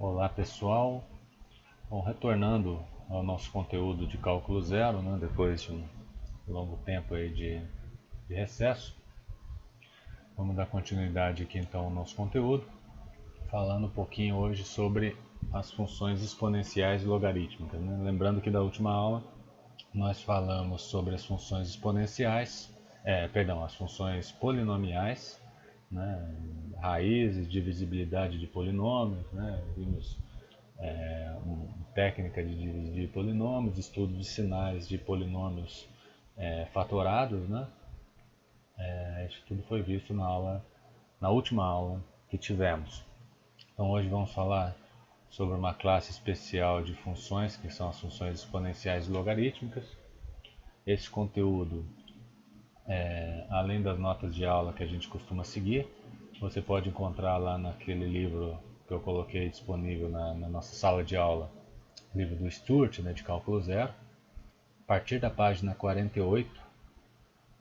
Olá pessoal, bom, retornando ao nosso conteúdo de cálculo zero, né, depois de um longo tempo aí de recesso, vamos dar continuidade aqui então ao nosso conteúdo, falando um pouquinho hoje sobre as funções exponenciais e logarítmicas, né? Lembrando que da última aula nós falamos sobre as funções exponenciais, as funções polinomiais, né, raízes, divisibilidade de polinômios, né, vimos técnica de dividir polinômios, estudo de sinais de polinômios fatorados, né? Isso tudo foi visto na última aula que tivemos. Então hoje vamos falar sobre uma classe especial de funções, que são as funções exponenciais e logarítmicas. Esse conteúdo, além das notas de aula que a gente costuma seguir, você pode encontrar lá naquele livro que eu coloquei disponível na nossa sala de aula, livro do Stuart, né, de cálculo zero. A partir da página 48,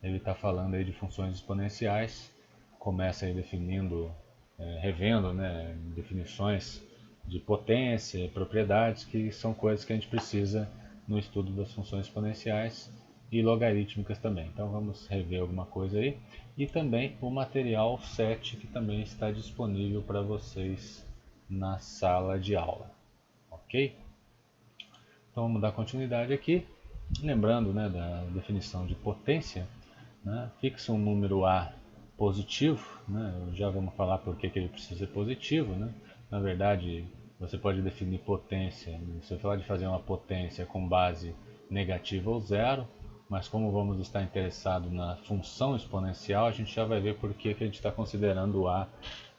ele está falando aí de funções exponenciais, começa aí definindo, revendo, né, definições de potência, propriedades, que são coisas que a gente precisa no estudo das funções exponenciais e logarítmicas também. Então vamos rever alguma coisa aí. E também o material 7, que também está disponível para vocês na sala de aula. Ok? Então vamos dar continuidade aqui. Lembrando, né, da definição de potência, né, fixa um número A positivo, né, já vamos falar por que ele precisa ser positivo. Né? Na verdade, você pode definir potência, se eu falar de fazer uma potência com base negativa ou zero, mas como vamos estar interessados na função exponencial, a gente já vai ver por que a gente está considerando o A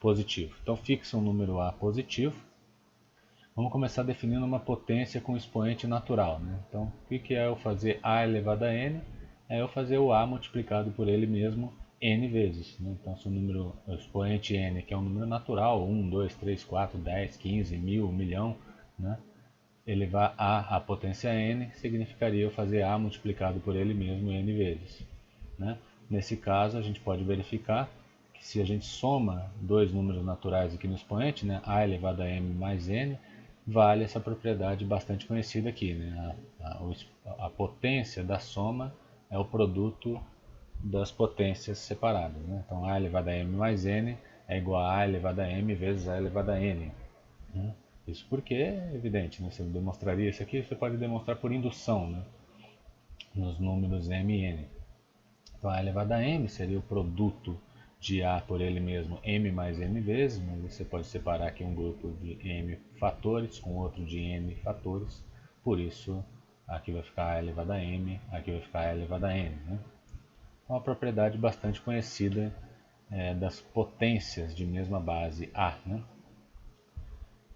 positivo. Então fixa um número A positivo. Vamos começar definindo uma potência com expoente natural. Né? Então, o que é eu fazer A elevado a n? É eu fazer o A multiplicado por ele mesmo n vezes. Né? Então, se o expoente n, que é um número natural, 1, 2, 3, 4, 10, 15, 1000, 1.000.000, né? Elevar A à potência n significaria eu fazer A multiplicado por ele mesmo n vezes. Né? Nesse caso, a gente pode verificar que se a gente soma dois números naturais aqui no expoente, né, A elevado a m mais n, vale essa propriedade bastante conhecida aqui. Né? A potência da soma é o produto das potências separadas. Né? Então A elevado a m mais n é igual a elevado a m vezes A elevado a n. Né? Isso porque é evidente, né? Você demonstraria isso aqui, você pode demonstrar por indução, né? Nos números m e n. Então A elevado a m seria o produto de A por ele mesmo, m mais n vezes, mas você pode separar aqui um grupo de m fatores com outro de n fatores, por isso aqui vai ficar A elevado a m, aqui vai ficar A elevado a n. Né? É uma propriedade bastante conhecida das potências de mesma base A. Né?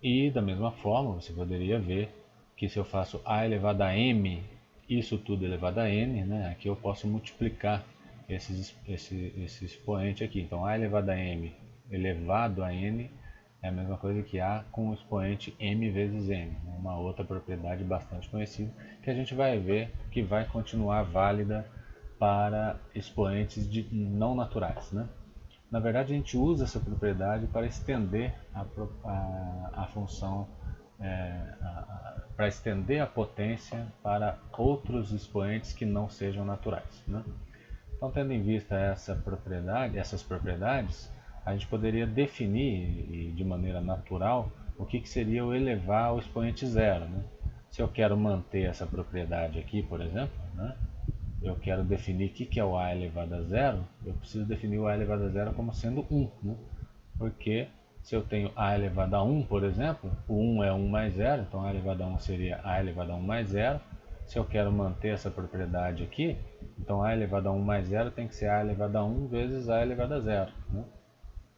E da mesma forma você poderia ver que se eu faço A elevado a m, isso tudo elevado a n, né? Aqui eu posso multiplicar esse expoente aqui. Então A elevado a m elevado a n é a mesma coisa que A com o expoente m vezes n. Uma outra propriedade bastante conhecida que a gente vai ver que vai continuar válida para expoentes não naturais. Né? Na verdade, a gente usa essa propriedade para estender a função, para estender a potência para outros expoentes que não sejam naturais. Né? Então, tendo em vista essas propriedades, a gente poderia definir de maneira natural o que seria o elevar ao expoente zero. Né? Se eu quero manter essa propriedade aqui, por exemplo, né? Eu quero definir o que é o A elevado a zero, eu preciso definir o A elevado a zero como sendo 1. Né? Porque se eu tenho A elevado a 1, por exemplo, o 1 é 1 mais 0, então A elevado a 1 seria A elevado a 1 mais 0. Se eu quero manter essa propriedade aqui, então A elevado a 1 mais 0 tem que ser A elevado a 1 vezes A elevado a 0. Né?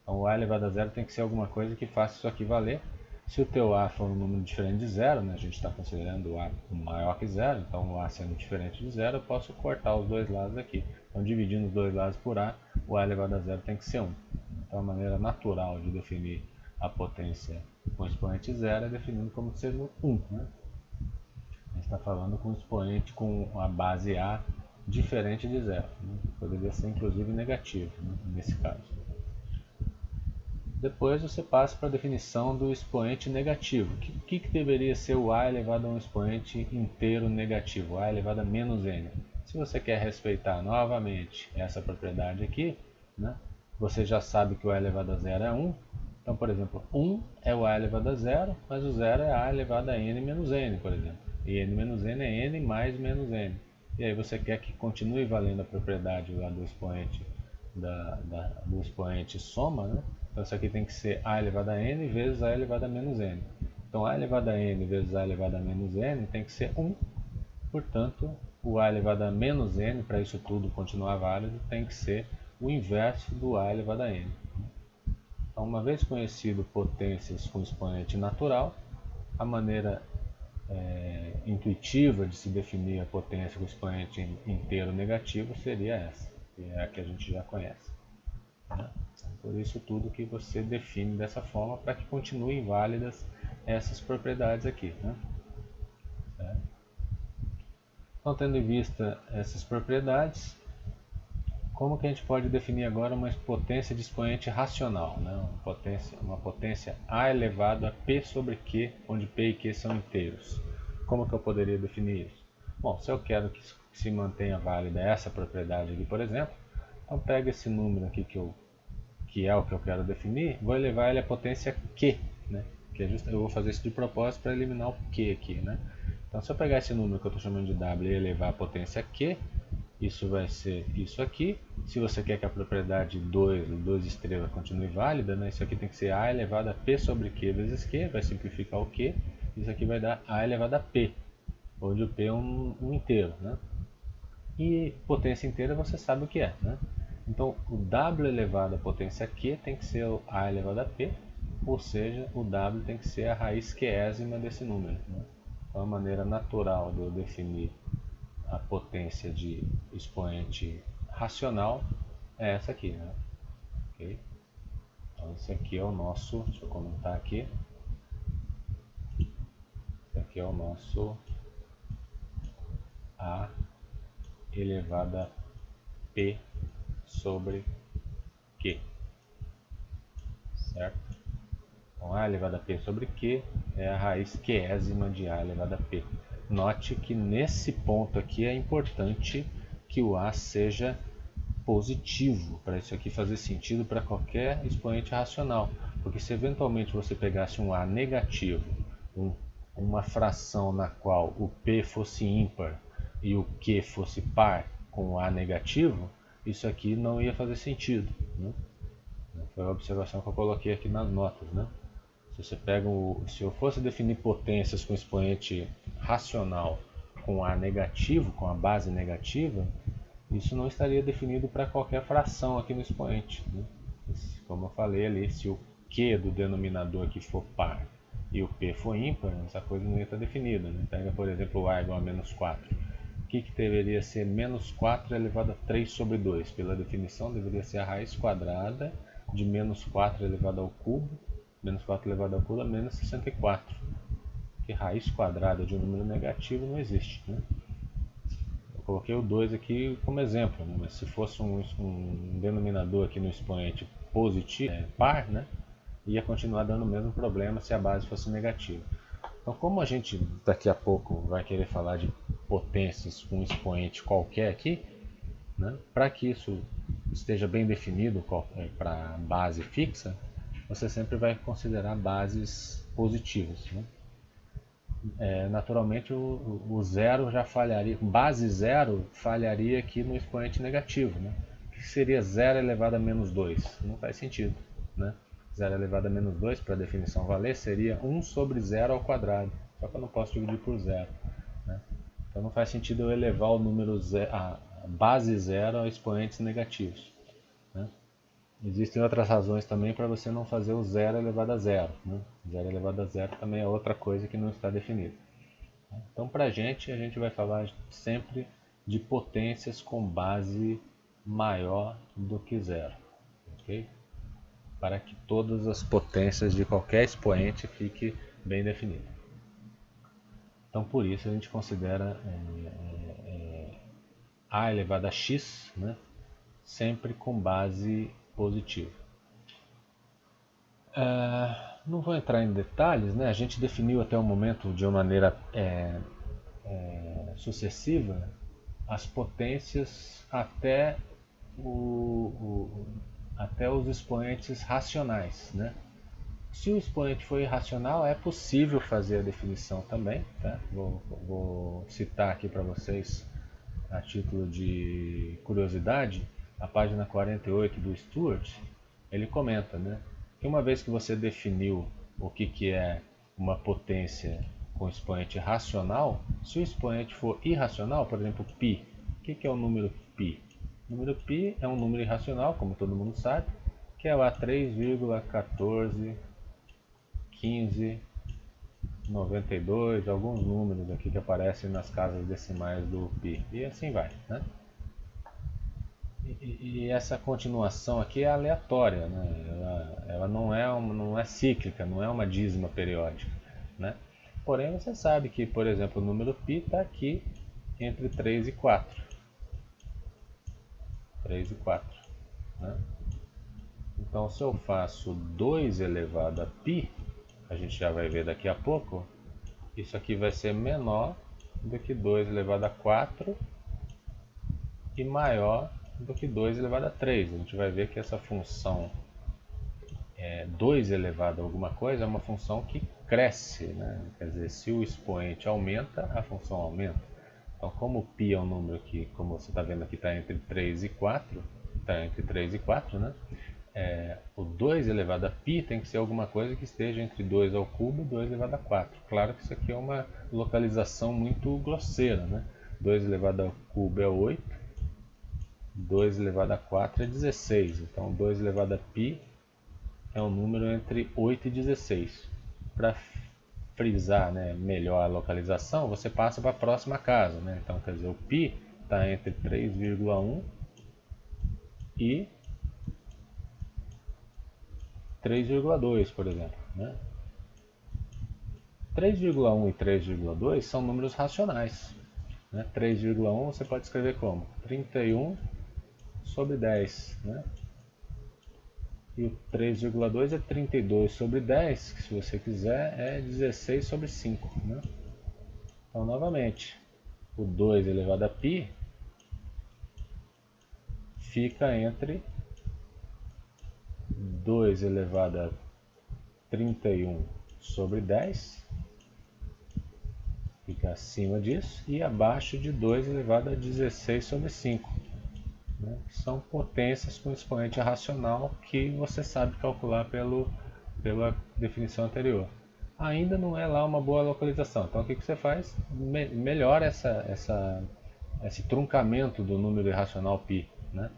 Então o A elevado a 0 tem que ser alguma coisa que faça isso aqui valer. Se o teu A for um número diferente de zero, né, a gente está considerando o A maior que zero, então o A sendo diferente de zero, eu posso cortar os dois lados aqui. Então dividindo os dois lados por A, o A elevado a zero tem que ser 1. Então a maneira natural de definir a potência com expoente zero é definindo como sendo 1. Né? A gente está falando com um expoente com a base A diferente de zero. Né? Poderia ser inclusive negativo, né, nesse caso. Depois você passa para a definição do expoente negativo. O que deveria ser o a elevado a um expoente inteiro negativo, a elevado a menos n? Se você quer respeitar novamente essa propriedade aqui, né, você já sabe que o a elevado a zero é 1. Então, por exemplo, 1 é o a elevado a zero, mas o zero é a elevado a n menos n, por exemplo. E n menos n é n mais menos n. E aí você quer que continue valendo a propriedade lá do expoente, do expoente soma, né? Então isso aqui tem que ser a elevado a n vezes a elevado a menos n. Então a elevado a n vezes a elevado a menos n tem que ser 1. Portanto, o a elevado a menos n, para isso tudo continuar válido, tem que ser o inverso do a elevado a n. Então, uma vez conhecido potências com expoente natural, a maneira intuitiva de se definir a potência com expoente inteiro negativo seria essa, que é a que a gente já conhece. Né? Por isso tudo que você define dessa forma para que continuem válidas essas propriedades aqui. Né? Então, tendo em vista essas propriedades, como que a gente pode definir agora uma potência de expoente racional? Né? Uma potência a elevado a p sobre q, onde p e q são inteiros. Como que eu poderia definir isso? Bom, se eu quero que se mantenha válida essa propriedade aqui, por exemplo, então pega esse número aqui que é o que eu quero definir, vou elevar ele à potência q, né? Que é eu vou fazer isso de propósito para eliminar o q aqui, né? Então, se eu pegar esse número que eu estou chamando de w e elevar à potência q, isso vai ser isso aqui. Se você quer que a propriedade 2 estrelas continue válida, né? Isso aqui tem que ser a elevado a p sobre q vezes q, vai simplificar o q. Isso aqui vai dar a elevado a p, onde o p é um inteiro, né? E potência inteira você sabe o que é, né? Então, o w elevado à potência q tem que ser o a elevado a p, ou seja, o w tem que ser a raiz qésima desse número. Né? Então, a maneira natural de eu definir a potência de expoente racional é essa aqui. Né? Okay? Então, esse aqui é o nosso, deixa eu comentar aqui, esse aqui é o nosso a elevado a p sobre q, certo? Então, a elevado a p sobre q é a raiz qésima de a elevado a p. Note que nesse ponto aqui é importante que o a seja positivo, para isso aqui fazer sentido para qualquer expoente racional. Porque se eventualmente você pegasse um a negativo, uma fração na qual o p fosse ímpar e o q fosse par com o a negativo, isso aqui não ia fazer sentido. Né? Foi a observação que eu coloquei aqui nas notas. Né? Se eu fosse definir potências com expoente racional com a negativo, com a base negativa, isso não estaria definido para qualquer fração aqui no expoente. Né? Como eu falei ali, se o q do denominador aqui for par e o p for ímpar, essa coisa não ia estar definida. Né? Pega, por exemplo, o a igual a menos 4. O que deveria ser menos 4 elevado a 3 sobre 2? Pela definição, deveria ser a raiz quadrada de menos 4 elevado ao cubo. Menos 4 elevado ao cubo é menos 64. Porque raiz quadrada de um número negativo não existe. Né? Eu coloquei o 2 aqui como exemplo, né? Mas se fosse um denominador aqui no expoente positivo, par, né? Ia continuar dando o mesmo problema se a base fosse negativa. Então, como a gente daqui a pouco vai querer falar de potências com um expoente qualquer aqui, né? Para que isso esteja bem definido para a base fixa, você sempre vai considerar bases positivas. Né? Naturalmente o zero já falharia, base zero falharia aqui no expoente negativo. Né? O que seria 0 elevado a menos 2? Não faz sentido. Né? 0 elevado a menos 2, para a definição valer, seria 1 sobre 0 ao quadrado. Só que eu não posso dividir por zero. Né? Então não faz sentido eu elevar o número a base zero a expoentes negativos. Né? Existem outras razões também para você não fazer o 0 elevado a zero. Né? 0 elevado a zero também é outra coisa que não está definida. Então, para a gente vai falar sempre de potências com base maior do que zero. Okay? Para que todas as potências de qualquer expoente fiquem bem definidas. Então, por isso a gente considera a elevado a x, né, sempre com base positiva. Não vou entrar em detalhes, né? A gente definiu até o momento de uma maneira sucessiva as potências até os expoentes racionais, né? Se o expoente for irracional, é possível fazer a definição também, tá? Vou citar aqui para vocês, a título de curiosidade, a página 48 do Stewart. Ele comenta, né, que uma vez que você definiu o que é uma potência com expoente racional, se o expoente for irracional, por exemplo, π, o que é o número π? O número π é um número irracional, como todo mundo sabe, que é lá 3,1415 92, alguns números aqui que aparecem nas casas decimais do π, e assim vai, né? E essa continuação aqui é aleatória, né? Ela não é cíclica, não é uma dízima periódica, né? Porém, você sabe que, por exemplo, o número π está aqui entre 3 e 4. 3 e 4, né? Então, se eu faço 2 elevado a π, a gente já vai ver daqui a pouco, isso aqui vai ser menor do que 2 elevado a 4 e maior do que 2 elevado a 3. A gente vai ver que essa função 2 elevado a alguma coisa é uma função que cresce, né? Quer dizer, se o expoente aumenta, a função aumenta. Então, como o π é um número que, como você está vendo aqui, está entre 3 e 4, está entre 3 e 4, né? O 2 elevado a π tem que ser alguma coisa que esteja entre 2 ao cubo e 2 elevado a 4. Claro que isso aqui é uma localização muito grosseira, né? 2 elevado ao cubo é 8, 2 elevado a 4 é 16. Então 2 elevado a π é um número entre 8 e 16. Para frisar, né, melhor a localização, você passa para a próxima casa, né? Então, quer dizer, o π está entre 3,1 e 3,2, por exemplo, né? 3,1 e 3,2 são números racionais, né? 3,1 você pode escrever como 31 sobre 10, né? E o 3,2 é 32 sobre 10, que se você quiser é 16 sobre 5, né? Então, novamente, o 2 elevado a π fica entre 2 elevado a 31 sobre 10, fica acima disso, e abaixo de 2 elevado a 16 sobre 5. Né? São potências com expoente racional que você sabe calcular pela definição anterior. Ainda não é lá uma boa localização. Então o que você faz? Melhora esse truncamento do número irracional π. Né?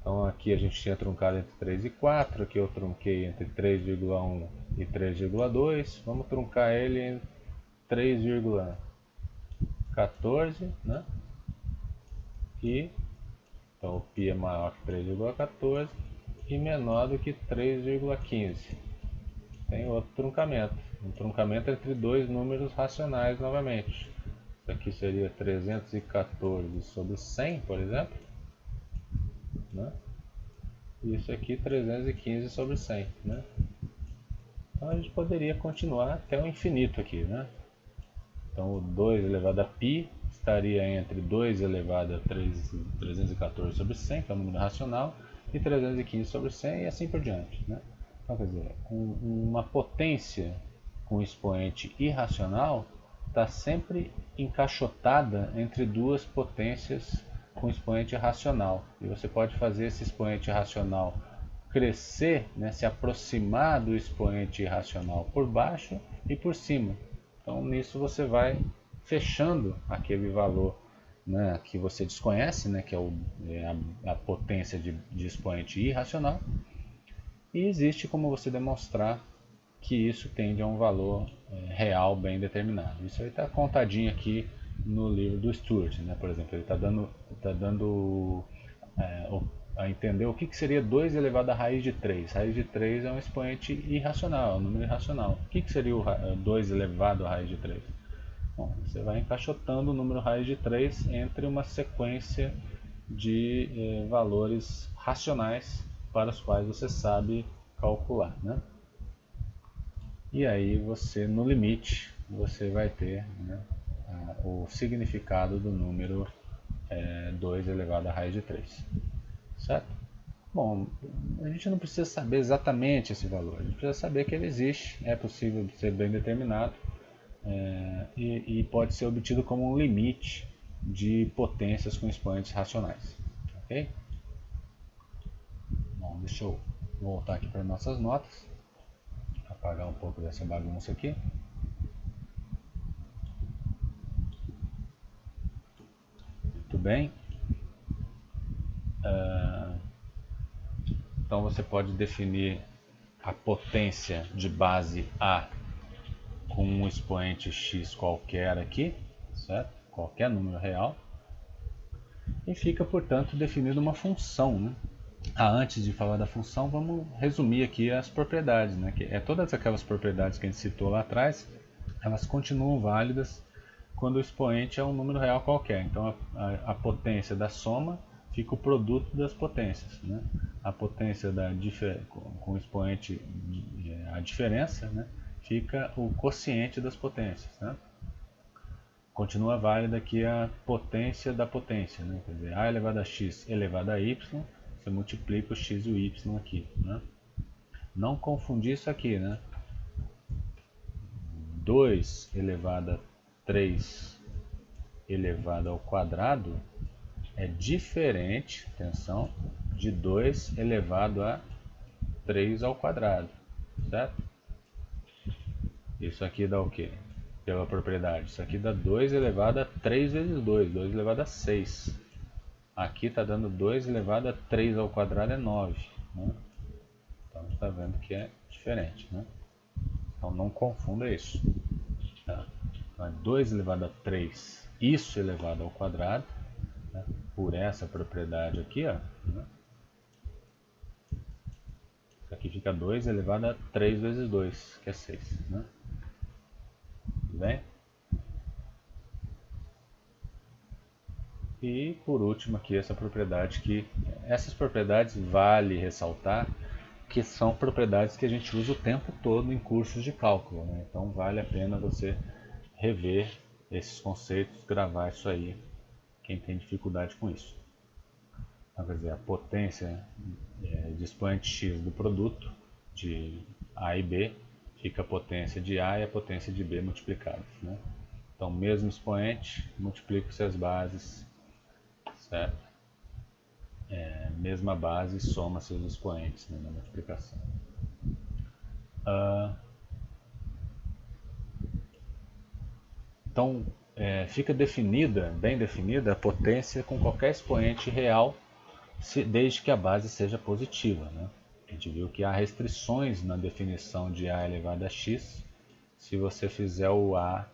Então aqui a gente tinha truncado entre 3 e 4, aqui eu trunquei entre 3,1 e 3,2. Vamos truncar ele em 3,14, né? E então o π é maior que 3,14 e menor do que 3,15. Tem outro truncamento, um truncamento entre dois números racionais novamente. Isso aqui seria 314 sobre 100, por exemplo, né? E isso aqui 315 sobre 100, né? Então a gente poderia continuar até o infinito aqui, né? Então o 2 elevado a π estaria entre 2 elevado a 314 sobre 100, que é um número racional, e 315 sobre 100 e assim por diante, né? Então, quer dizer, uma potência com expoente irracional está sempre encaixotada entre duas potências com expoente racional. E você pode fazer esse expoente racional crescer, né, se aproximar do expoente irracional por baixo e por cima. Então nisso você vai fechando aquele valor, né, que você desconhece, né, que é a potência de expoente irracional. E existe como você demonstrar que isso tende a um valor real bem determinado. Isso aí está contadinho aqui no livro do Stewart, né? Por exemplo, ele está dando a entender o que seria 2 elevado à raiz de 3. Raiz de 3 é um expoente irracional, é um número irracional. O que seria o 2 elevado à raiz de 3? Bom, você vai encaixotando o número raiz de 3 entre uma sequência de valores racionais para os quais você sabe calcular, né? E aí você, no limite, você vai ter, né, o significado do número 2 elevado à raiz de 3. Certo? Bom, a gente não precisa saber exatamente esse valor, a gente precisa saber que ele existe, é possível ser bem determinado, e pode ser obtido como um limite de potências com expoentes racionais. Ok? Bom, deixa eu voltar aqui para nossas notas, apagar um pouco dessa bagunça aqui. Muito bem. Então você pode definir a potência de base A com um expoente x qualquer aqui, certo? Qualquer número real. E fica, portanto, definida uma função, né? Antes de falar da função, vamos resumir aqui as propriedades, né? Que todas aquelas propriedades que a gente citou lá atrás, elas continuam válidas quando o expoente é um número real qualquer. Então a potência da soma fica o produto das potências, né? A potência com o expoente a diferença, né? Fica o quociente das potências, né? Continua válida aqui a potência da potência, né? Quer dizer, a elevado a x elevado a y, você multiplica o x e o y aqui, né? Não confundir isso aqui, né? 2 elevado a 3 elevado ao quadrado é diferente, atenção, de 2 elevado a 3 ao quadrado, certo? Isso aqui dá o quê? Pela propriedade. Isso aqui dá 2 elevado a 3 vezes 2, 2 elevado a 6. Aqui está dando 2 elevado a 3 ao quadrado é 9. Né? Então está vendo que é diferente. Né? Então não confunda isso. Tá? Então é 2 elevado a 3, isso elevado ao quadrado, né? Por essa propriedade aqui, ó, né? Isso aqui fica 2 elevado a 3 vezes 2, que é 6. Né? Tudo bem? E por último aqui essa propriedade que... Essas propriedades vale ressaltar que são propriedades que a gente usa o tempo todo em cursos de cálculo. Né? Então vale a pena você rever esses conceitos, gravar isso aí, quem tem dificuldade com isso. Então, quer dizer, a potência de expoente x do produto de A e B fica a potência de A e a potência de B multiplicadas. Né? Então, mesmo expoente, multiplica-se as bases, certo? Mesma base, soma-se os expoentes, né, na multiplicação. Então, fica definida, bem definida, a potência com qualquer expoente real, desde que a base seja positiva. Né? A gente viu que há restrições na definição de A elevado a x se você fizer o A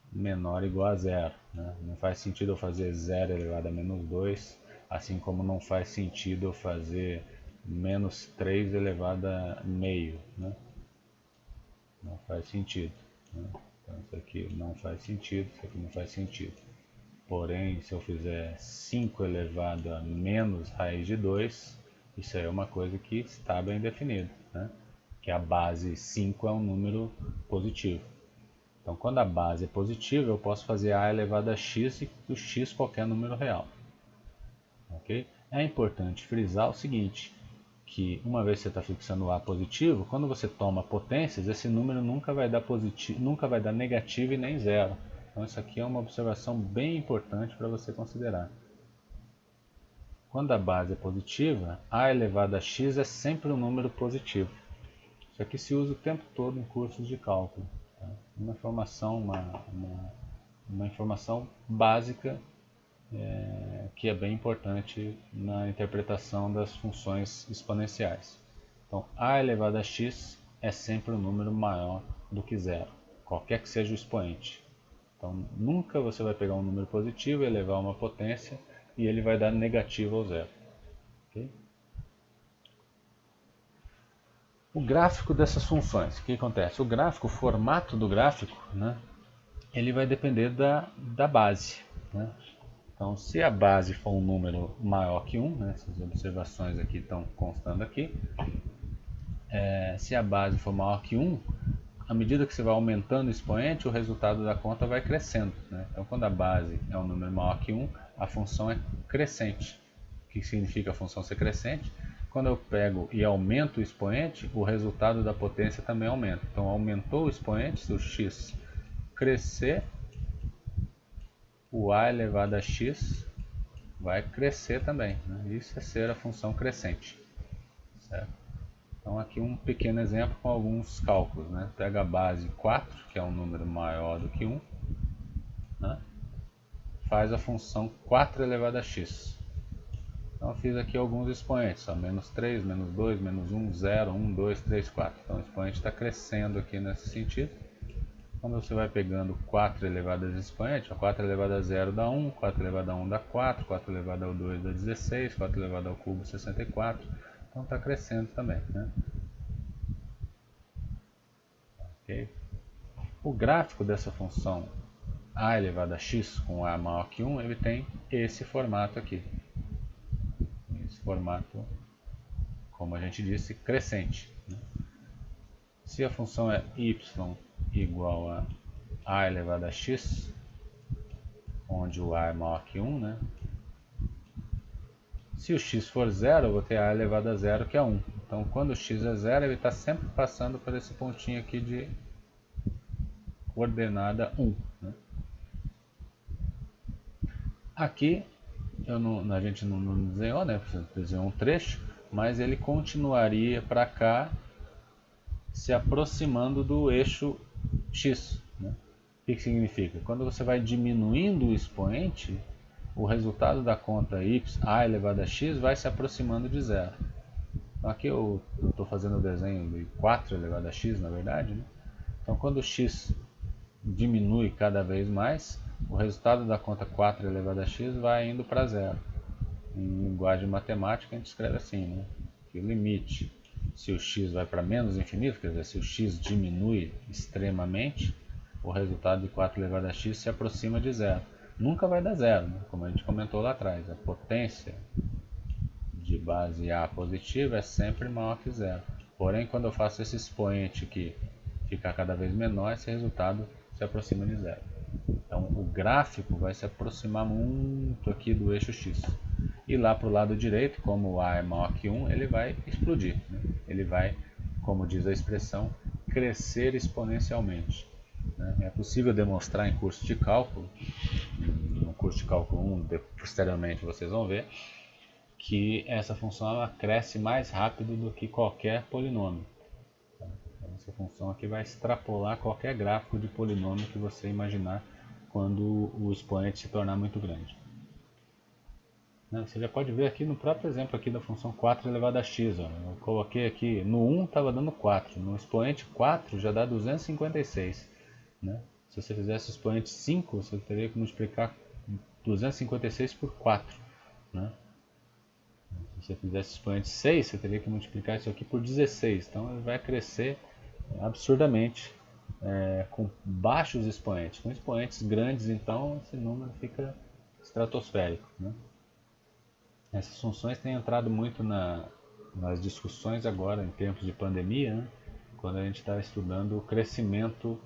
menor ou igual a zero. Né? Não faz sentido eu fazer 0 elevado a menos 2, assim como não faz sentido eu fazer menos 3 elevado a meio. Né? Não faz sentido. Né? Então isso aqui não faz sentido, isso aqui não faz sentido. Porém, se eu fizer 5 elevado a menos raiz de 2, isso aí é uma coisa que está bem definida, né? Que a base 5 é um número positivo. Então, quando a base é positiva, eu posso fazer a elevado a x e o x qualquer número real. Okay? É importante frisar o seguinte, que uma vez que você está fixando o A positivo, quando você toma potências, esse número nunca vai dar positivo, nunca vai dar negativo e nem zero. Então isso aqui é uma observação bem importante para você considerar. Quando a base é positiva, A elevado a x é sempre um número positivo. Isso aqui se usa o tempo todo em cursos de cálculo. Tá? Uma informação básica que é bem importante na interpretação das funções exponenciais. Então, A elevado a x é sempre um número maior do que zero, qualquer que seja o expoente. Então, nunca você vai pegar um número positivo, elevar uma potência e ele vai dar negativo ao zero. Okay? O gráfico dessas funções, o que acontece? O gráfico, o formato do gráfico, né, ele vai depender da base. Né? Então, se a base for um número maior que 1, né, essas observações aqui estão constando aqui, se a base for maior que 1, à medida que você vai aumentando o expoente, o resultado da conta vai crescendo, né? Então, quando a base é um número maior que 1, a função é crescente. O que significa a função ser crescente? Quando eu pego e aumento o expoente, o resultado da potência também aumenta. Então, aumentou o expoente, se o x crescer, o a elevado a x vai crescer também, né? Isso é ser a função crescente, certo? Então aqui um pequeno exemplo com alguns cálculos, né? Pega a base 4, que é um número maior do que 1, né? Faz a função 4 elevado a x. Então eu fiz aqui alguns expoentes, ó, menos 3, menos 2, menos 1, 0, 1, 2, 3, 4. Então o expoente está crescendo aqui nesse sentido. Quando você vai pegando 4 elevado a expoente, ó, 4 elevado a 0 dá 1, 4 elevado a 1 dá 4, 4 elevado ao 2 dá 16, 4 elevado ao cubo 64. Então está crescendo também, né? Okay. O gráfico dessa função a elevado a x com a maior que 1, ele tem esse formato aqui. Esse formato, como a gente disse, crescente, né? Se a função é y igual a elevado a x, onde o a é maior que 1, né? Se o x for 0, eu vou ter a elevado a 0, que é 1. Então, quando o x é 0, ele está sempre passando por esse pontinho aqui de coordenada 1, né? Aqui, a gente não desenhou, né? Desenhou um trecho, mas ele continuaria para cá, se aproximando do eixo x, né? O que significa? Quando você vai diminuindo o expoente, o resultado da conta y, a elevado a x, vai se aproximando de zero. Então aqui eu estou fazendo o desenho de 4 elevado a x, na verdade, né? Então quando o x diminui cada vez mais, o resultado da conta 4 elevado a x vai indo para zero. Em linguagem matemática a gente escreve assim, né? Que o limite, se o x vai para menos infinito, quer dizer, se o x diminui extremamente, o resultado de 4 elevado a x se aproxima de zero. Nunca vai dar zero, né? Como a gente comentou lá atrás, a potência de base A positiva é sempre maior que zero. Porém, quando eu faço esse expoente aqui ficar cada vez menor, esse resultado se aproxima de zero. Então o gráfico vai se aproximar muito aqui do eixo x. E lá para o lado direito, como o a é maior que 1, ele vai explodir, né? Ele vai, como diz a expressão, crescer exponencialmente, né? É possível demonstrar em curso de cálculo, no curso de cálculo 1, posteriormente vocês vão ver, que essa função ela cresce mais rápido do que qualquer polinômio. Então, essa função aqui vai extrapolar qualquer gráfico de polinômio que você imaginar quando o expoente se tornar muito grande. Você já pode ver aqui no próprio exemplo aqui da função 4 elevado a x. Ó. Eu coloquei aqui, no 1 estava dando 4, no expoente 4 já dá 256. Né? Se você fizesse o expoente 5, você teria que multiplicar 256 por 4. Né? Se você fizesse expoente 6, você teria que multiplicar isso aqui por 16. Então ele vai crescer absurdamente com baixos expoentes. Com expoentes grandes, então, esse número fica estratosférico, né? Essas funções têm entrado muito nas discussões agora, em tempos de pandemia, né? Quando a gente está estudando o crescimento,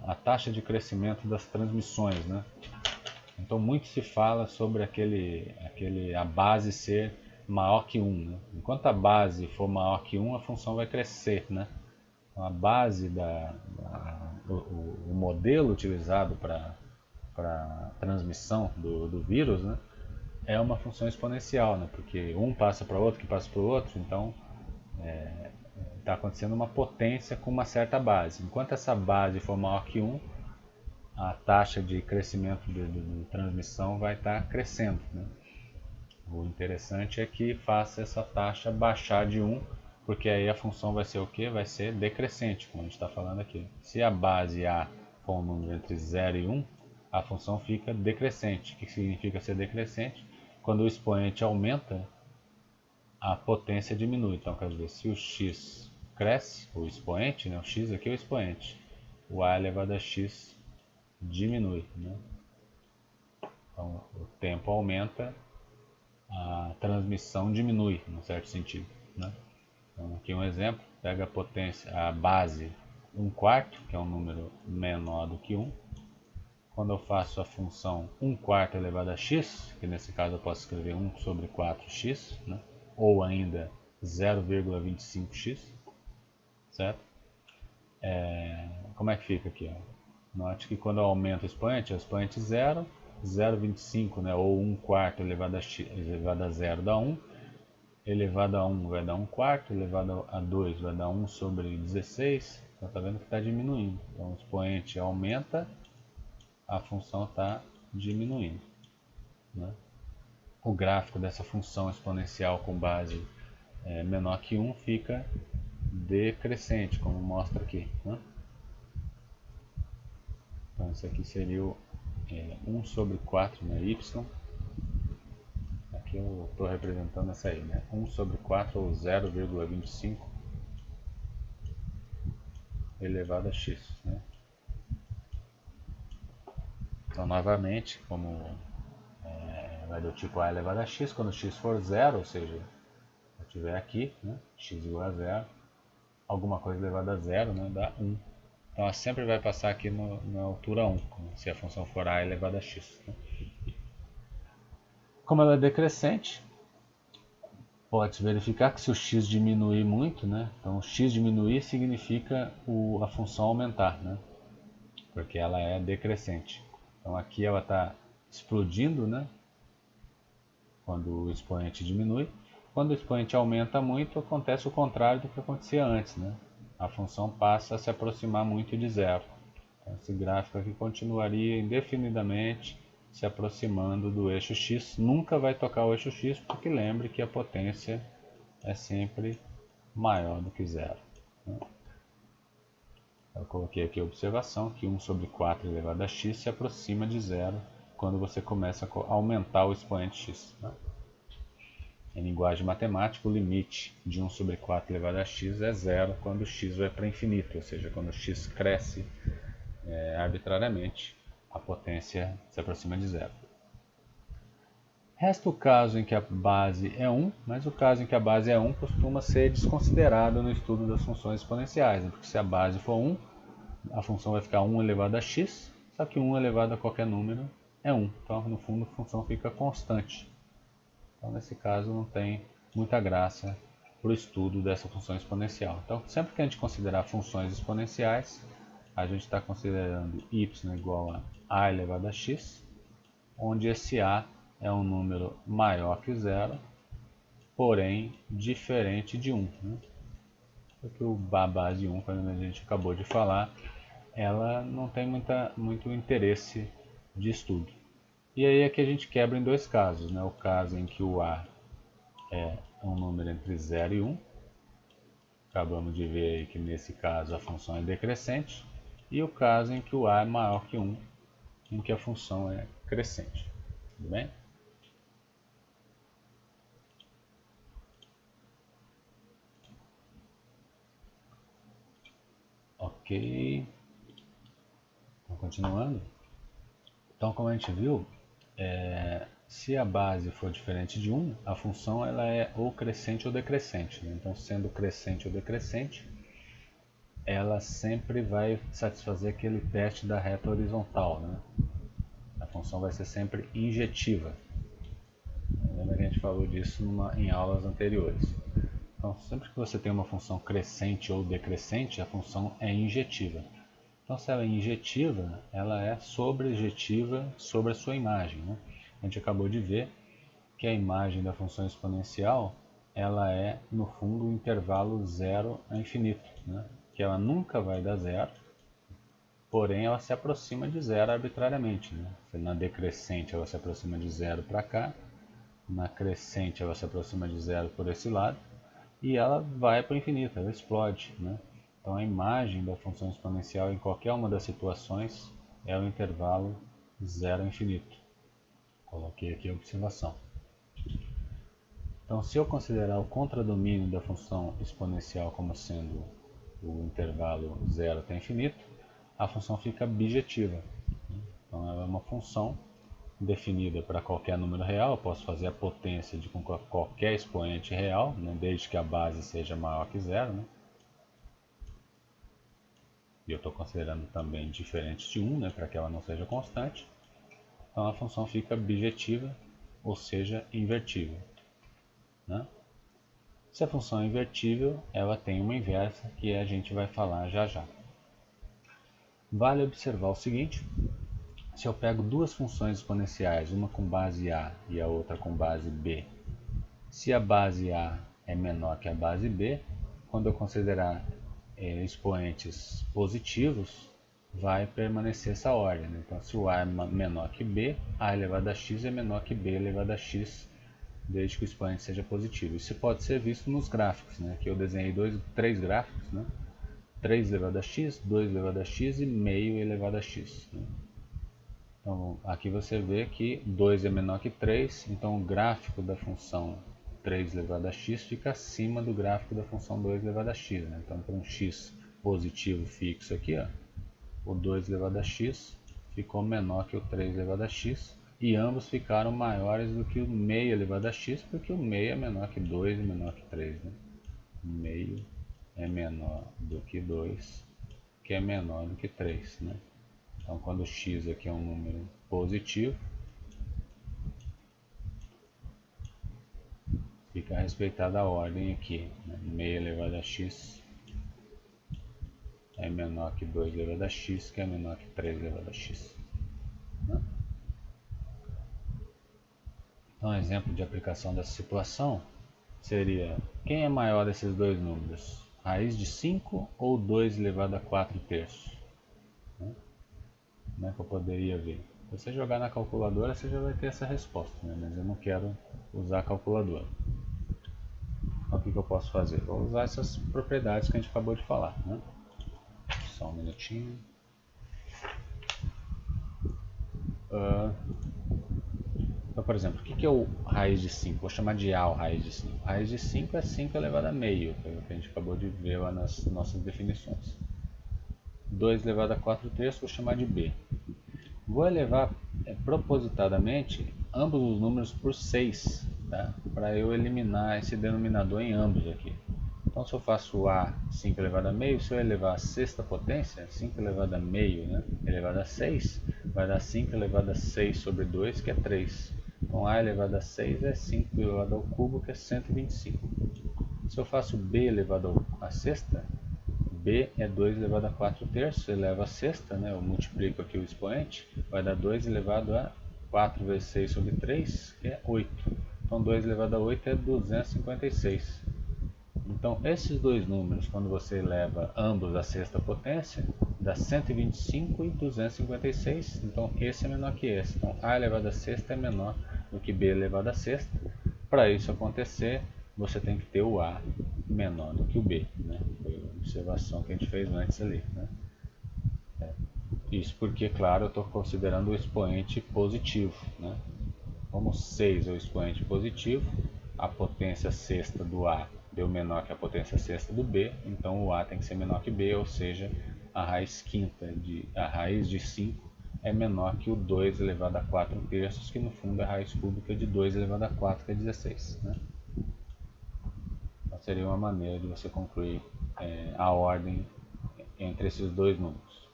a taxa de crescimento das transmissões, né? Então muito se fala sobre a base ser maior que 1. Né? Enquanto a base for maior que 1, a função vai crescer, né? Então, a base, o modelo utilizado para transmissão do vírus, né, é uma função exponencial, né? Porque um passa para o outro, que passa para o outro, então está acontecendo uma potência com uma certa base. Enquanto essa base for maior que 1, a taxa de crescimento de transmissão vai estar crescendo, né? O interessante é que faça essa taxa baixar de 1, porque aí a função vai ser o quê? Vai ser decrescente, como a gente está falando aqui. Se a base A for um número entre 0 e 1, a função fica decrescente. O que significa ser decrescente? Quando o expoente aumenta, a potência diminui. Então, quer dizer, se o x cresce, o expoente, né? O x aqui é o expoente, o a elevado a x diminui, né? Então o tempo aumenta, a transmissão diminui, num certo sentido, né? Então aqui um exemplo, pega a potência, a base 1 quarto, que é um número menor do que 1. Quando eu faço a função 1 quarto elevado a x, que nesse caso eu posso escrever 1 sobre 4x, né? Ou ainda 0,25x, certo? Como é que fica aqui? Ó? Note que quando eu aumento o expoente 0, 0,25, né? Ou 1 quarto elevado a, x, elevado a 0 dá 1, elevado a 1 vai dar 1 quarto, elevado a 2 vai dar 1 sobre 16, então está vendo que está diminuindo. Então o expoente aumenta, a função está diminuindo. Né? O gráfico dessa função exponencial com base menor que 1 fica decrescente, como mostra aqui. Né? Então isso aqui seria o 1 sobre 4, né, y. Aqui eu estou representando essa aí, né? 1 sobre 4 ou 0,25 elevado a x. Né? Então novamente, como vai do tipo a elevado a x, quando x for 0, ou seja, eu tiver aqui, né, x igual a 0, alguma coisa elevada a 0, né, dá 1. Então ela sempre vai passar aqui na altura 1, se a função for a elevado a x. Né? Como ela é decrescente, pode-se verificar que se o x diminuir muito, né, então o x diminuir significa a função aumentar, né, porque ela é decrescente. Então aqui ela está explodindo, né, quando o expoente diminui. Quando o expoente aumenta muito, acontece o contrário do que acontecia antes, né? A função passa a se aproximar muito de zero. Então, esse gráfico aqui continuaria indefinidamente se aproximando do eixo x. Nunca vai tocar o eixo x, porque lembre que a potência é sempre maior do que zero. Né? Eu coloquei aqui a observação que 1 sobre 4 elevado a x se aproxima de zero quando você começa a aumentar o expoente x. Né? Em linguagem matemática, o limite de 1 sobre 4 elevado a x é zero quando x vai para infinito, ou seja, quando x cresce arbitrariamente, a potência se aproxima de zero. Resta o caso em que a base é 1, mas o caso em que a base é 1 costuma ser desconsiderado no estudo das funções exponenciais, né? Porque se a base for 1, a função vai ficar 1 elevado a x, só que 1 elevado a qualquer número é 1, então no fundo a função fica constante. Então, nesse caso, não tem muita graça para o estudo dessa função exponencial. Então, sempre que a gente considerar funções exponenciais, a gente está considerando y igual a elevado a x, onde esse a é um número maior que zero, porém diferente de 1. Né? Porque a base 1, como a gente acabou de falar, ela não tem muito interesse de estudo. E aí aqui a gente quebra em dois casos, né? O caso em que o a é um número entre 0 e 1. Acabamos de ver aí que nesse caso a função é decrescente. E o caso em que o a é maior que 1, em que a função é crescente. Tudo bem? Ok. Então, continuando. Então, como a gente viu, se a base for diferente de 1, a função ela é ou crescente ou decrescente. Né? Então, sendo crescente ou decrescente, ela sempre vai satisfazer aquele teste da reta horizontal. Né? A função vai ser sempre injetiva. Lembra que a gente falou disso em aulas anteriores. Então, sempre que você tem uma função crescente ou decrescente, a função é injetiva. Então, se ela é injetiva, ela é sobrejetiva sobre a sua imagem. Né? A gente acabou de ver que a imagem da função exponencial ela é, no fundo, o intervalo zero a infinito. Né? Que ela nunca vai dar zero, porém ela se aproxima de zero arbitrariamente. Né? Na decrescente ela se aproxima de zero para cá, na crescente ela se aproxima de zero por esse lado, e ela vai para o infinito, ela explode. Né? Então a imagem da função exponencial em qualquer uma das situações é o intervalo zero a infinito. Coloquei aqui a observação. Então, se eu considerar o contradomínio da função exponencial como sendo o intervalo zero até infinito, a função fica bijetiva. Então, ela é uma função definida para qualquer número real. Eu posso fazer a potência de qualquer expoente real, né, desde que a base seja maior que zero. Né? e eu estou considerando também diferentes de 1, né, para que ela não seja constante. Então a função fica bijetiva, ou seja, invertível, né? Se a função é invertível, ela tem uma inversa que a gente vai falar já já. Vale observar o seguinte: se eu pego duas funções exponenciais, uma com base A e a outra com base B, se a base A é menor que a base B, quando eu considerar expoentes positivos, vai permanecer essa ordem, né? Então, se o A é menor que B, A elevado a x é menor que B elevado a x, desde que o expoente seja positivo. Isso pode ser visto nos gráficos, né? Que eu desenhei três gráficos, né? 3 elevado a x, 2 elevado a x e meio elevado a x, né? Então, aqui você vê que 2 é menor que 3, então o gráfico da função 3 elevado a x fica acima do gráfico da função 2 elevado a x, né? Então, para um x positivo fixo aqui, ó, o 2 elevado a x ficou menor que o 3 elevado a x, e ambos ficaram maiores do que o meio elevado a x, porque o meio é menor que 2 e menor que 3, né? O meio é menor do que 2, que é menor do que 3, né? Então, quando x aqui é um número positivo, fica respeitada a ordem aqui, né? Meio elevado a x é menor que 2 elevado a x, que é menor que 3 elevado a x, né? Então, um exemplo de aplicação dessa situação seria: quem é maior desses dois números? Raiz de 5 ou 2 elevado a 4 terços? Né? Como é que eu poderia ver? Se você jogar na calculadora, você já vai ter essa resposta, né? Mas eu não quero usar a calculadora. Então, o que eu posso fazer? Vou usar essas propriedades que a gente acabou de falar, né? Só um minutinho. Então, por exemplo, o que é o raiz de 5? Vou chamar de A o raiz de 5. Raiz de 5 é 5 elevado a meio, que é o que a gente acabou de ver lá nas nossas definições. 2 elevado a 4 terços, vou chamar de B. Vou elevar propositadamente ambos os números por 6, tá? Para eu eliminar esse denominador em ambos aqui. Então, se eu faço A 5 elevado a meio, se eu elevar a sexta potência, 5 elevado a meio, né, elevado a 6, vai dar 5 elevado a 6 sobre 2, que é 3. Então, A elevado a 6 é 5 elevado ao cubo, que é 125. Se eu faço B elevado a sexta, B é 2 elevado a 4 terços, eleva a sexta, né? Eu multiplico aqui o expoente, vai dar 2 elevado a 4 vezes 6 sobre 3, que é 8. Então 2 elevado a 8 é 256. Então esses dois números, quando você eleva ambos à sexta potência, dá 125 e 256. Então esse é menor que esse. Então A elevado a sexta é menor do que B elevado a sexta. Para isso acontecer, você tem que ter o A menor do que o B, né? Foi a observação que a gente fez antes ali, né? Isso porque, claro, eu estou considerando o expoente positivo, né? Como 6 é o expoente positivo, a potência sexta do A deu menor que a potência sexta do B, então o A tem que ser menor que B, ou seja, a raiz de 5 é menor que o 2 elevado a 4 terços, que no fundo é a raiz cúbica de 2 elevado a 4, que é 16, né? Então seria uma maneira de você concluir a ordem entre esses dois números.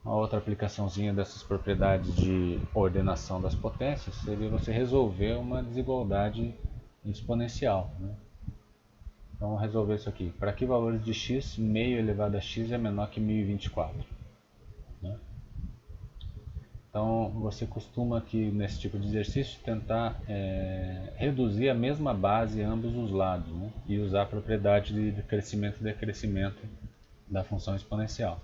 Uma outra aplicaçãozinha dessas propriedades de ordenação das potências seria você resolver uma desigualdade exponencial, né? Então vamos resolver isso aqui. Para que valores de x, meio elevado a x é menor que 1024? Né? Então você costuma aqui nesse tipo de exercício tentar reduzir a mesma base em ambos os lados, né? E usar a propriedade de crescimento e decrescimento da função exponencial.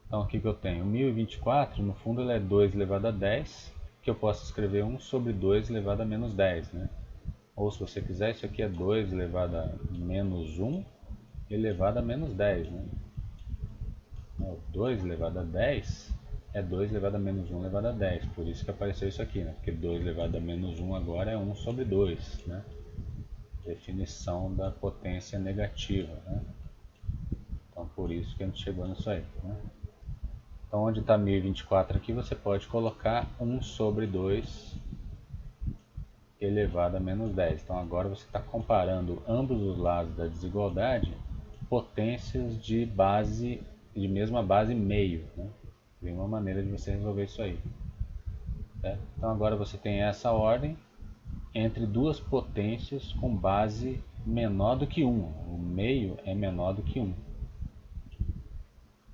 Então aqui que eu tenho 1024, no fundo ele é 2 elevado a 10, que eu posso escrever 1 sobre 2 elevado a menos 10, né? Ou se você quiser, isso aqui é 2 elevado a menos 1 elevado a menos 10, né? 2 elevado a 10 é 2 elevado a menos 1 elevado a 10, por isso que apareceu isso aqui, né? Porque 2 elevado a menos 1 agora é 1 sobre 2, né? Definição da potência negativa, né? Então por isso que a gente chegou nisso aí, né? Então onde está 1024 aqui, você pode colocar 1 sobre 2 elevado a menos 10. Então agora você está comparando ambos os lados da desigualdade potências de mesma base meio, né? Tem uma maneira de você resolver isso aí. Certo? Então agora você tem essa ordem entre duas potências com base menor do que 1. O meio é menor do que 1.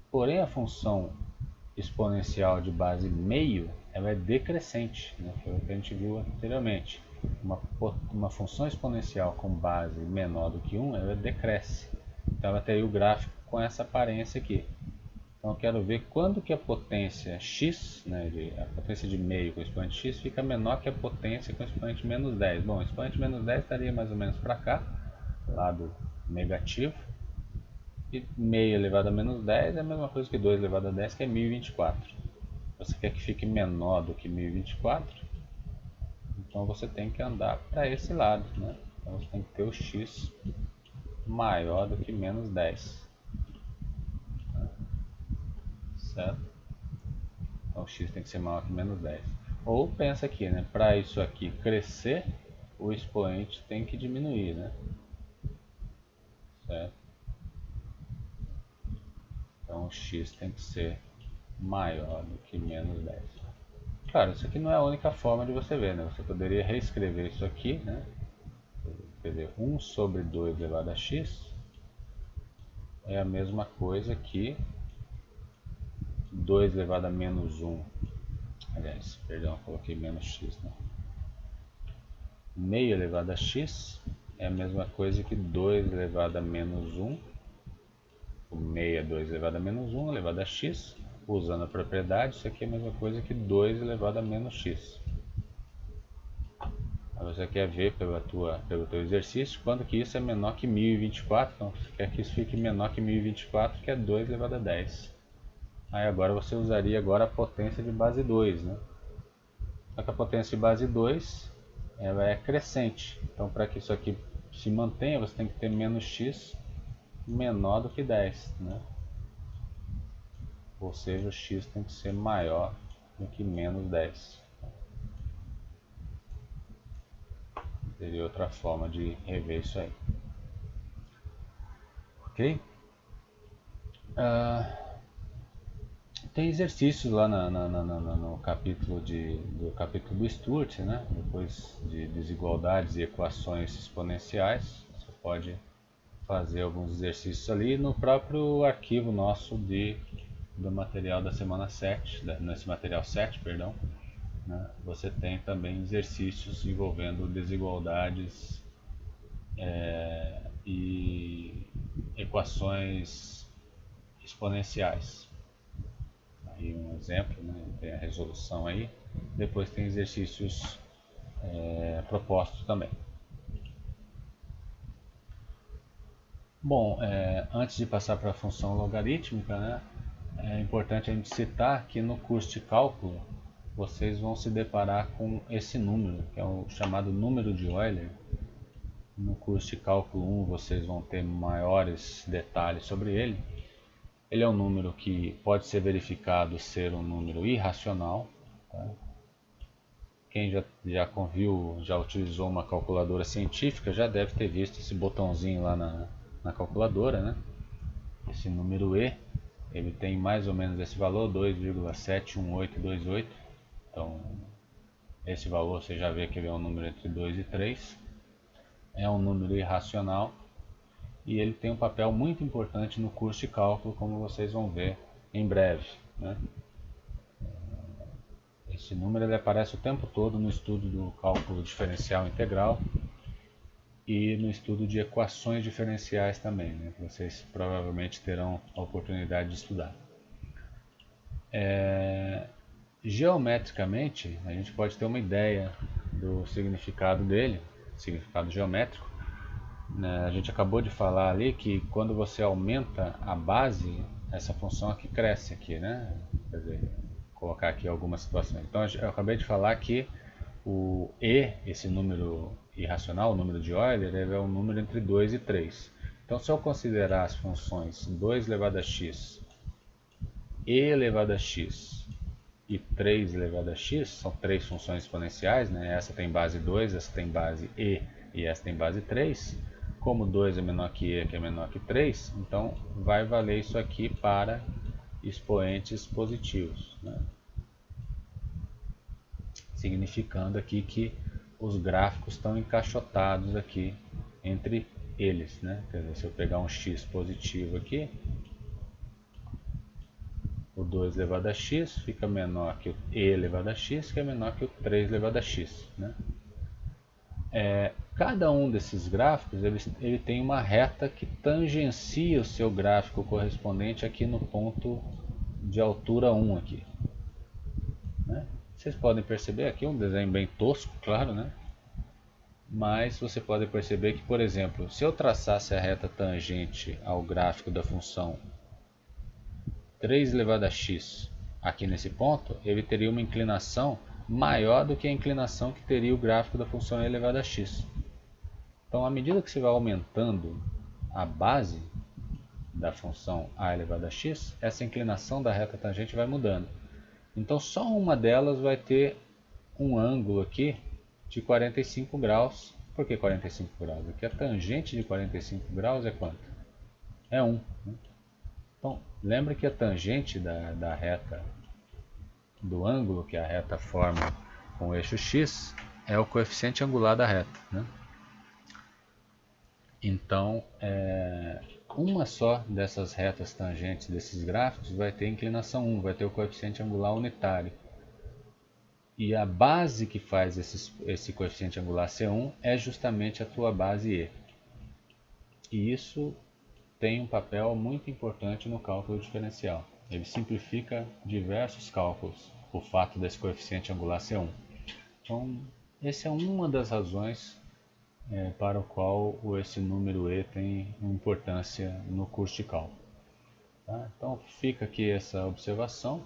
Porém, a função exponencial de base meio ela é decrescente, né? Foi o que a gente viu anteriormente. Uma função exponencial com base menor do que 1 ela decresce. Então ela tem o gráfico com essa aparência aqui. Então eu quero ver quando que a potência x, né, a potência de meio com o expoente x, fica menor que a potência com o expoente menos 10. Bom, o expoente menos 10 estaria mais ou menos para cá, lado negativo. E meio elevado a menos 10 é a mesma coisa que 2 elevado a 10, que é 1024. Você quer que fique menor do que 1024, então você tem que andar para esse lado, né? Então você tem que ter o x maior do que menos 10. Certo? Então o x tem que ser maior que menos 10. Ou pensa aqui, né? Para isso aqui crescer, o expoente tem que diminuir, né? Certo? Então o x tem que ser maior do que menos 10. Claro, isso aqui não é a única forma de você ver, né? Você poderia reescrever isso aqui, né? Quer dizer, 1 sobre 2 elevado a x é a mesma coisa que 2 elevado a menos 1. Aliás, perdão, coloquei menos x, né? Meio elevado a x é a mesma coisa que 2 elevado a menos 1. O meio é 2 elevado a menos 1 elevado a x. Usando a propriedade, isso aqui é a mesma coisa que 2 elevado a menos x. Você quer ver pelo teu exercício quando que isso é menor que 1024. Então você quer que isso fique menor que 1024, que é 2 elevado a 10. Aí agora você usaria agora a potência de base 2, né? Só que a potência de base 2 ela é crescente. Então para que isso aqui se mantenha, você tem que ter menos x menor do que 10, né? Ou seja, o x tem que ser maior do que menos 10. Seria outra forma de rever isso aí. Ok? Tem exercícios lá no capítulo do capítulo do Sturt, né? Depois de desigualdades e equações exponenciais. Você pode fazer alguns exercícios ali no próprio arquivo nosso do material da semana 7, nesse material 7, perdão, né? Você tem também exercícios envolvendo desigualdades e equações exponenciais. Aí um exemplo, né? Tem a resolução aí, depois tem exercícios propostos também. Bom, antes de passar para a função logarítmica, né, é importante a gente citar que no curso de cálculo vocês vão se deparar com esse número, que é o chamado número de Euler. No curso de cálculo 1 vocês vão ter maiores detalhes sobre ele. Ele é um número que pode ser verificado ser um número irracional. Tá? Quem já utilizou uma calculadora científica já deve ter visto esse botãozinho lá na calculadora, né? Esse número E, ele tem mais ou menos esse valor, 2,71828. Então, esse valor você já vê que ele é um número entre 2 e 3. É um número irracional e ele tem um papel muito importante no curso de cálculo, como vocês vão ver em breve, né? Esse número ele aparece o tempo todo no estudo do cálculo diferencial integral e no estudo de equações diferenciais também, né, que vocês provavelmente terão a oportunidade de estudar. Geometricamente, a gente pode ter uma ideia do significado dele, significado geométrico. A gente acabou de falar ali que quando você aumenta a base, essa função aqui cresce aqui, né? Quer dizer, colocar aqui algumas situações. Então eu acabei de falar que o E, esse número irracional, o número de Euler, ele é um número entre 2 e 3. Então se eu considerar as funções 2 elevado a x, E elevado a x e 3 elevado a x, são três funções exponenciais, né? Essa tem base 2, essa tem base E e essa tem base 3. Como 2 é menor que e, que é menor que 3, então vai valer isso aqui para expoentes positivos, né? Significando aqui que os gráficos estão encaixotados aqui entre eles, né? Quer dizer, se eu pegar um x positivo aqui, o 2 elevado a x fica menor que o e elevado a x, que é menor que o 3 elevado a x, né? Cada um desses gráficos ele tem uma reta que tangencia o seu gráfico correspondente aqui no ponto de altura 1 aqui, né? Vocês podem perceber aqui um desenho bem tosco, claro, né? Mas você pode perceber que, por exemplo, se eu traçasse a reta tangente ao gráfico da função 3 elevado a x aqui nesse ponto, ele teria uma inclinação maior do que a inclinação que teria o gráfico da função e elevado a x. Então, à medida que você vai aumentando a base da função a elevado a x, essa inclinação da reta tangente vai mudando. Então, só uma delas vai ter um ângulo aqui de 45 graus. Por que 45 graus? Porque a tangente de 45 graus é quanto? É 1. Então, lembra que a tangente da reta, do ângulo que a reta forma com o eixo x, é o coeficiente angular da reta, né? Então, uma só dessas retas tangentes desses gráficos vai ter inclinação 1, vai ter o coeficiente angular unitário. E a base que faz esse coeficiente angular ser 1 é justamente a tua base E. E isso tem um papel muito importante no cálculo diferencial. Ele simplifica diversos cálculos, o fato desse coeficiente angular ser 1. Então, essa é uma das razões para o qual esse número E tem importância no curso de cálculo. Tá? Então, fica aqui essa observação.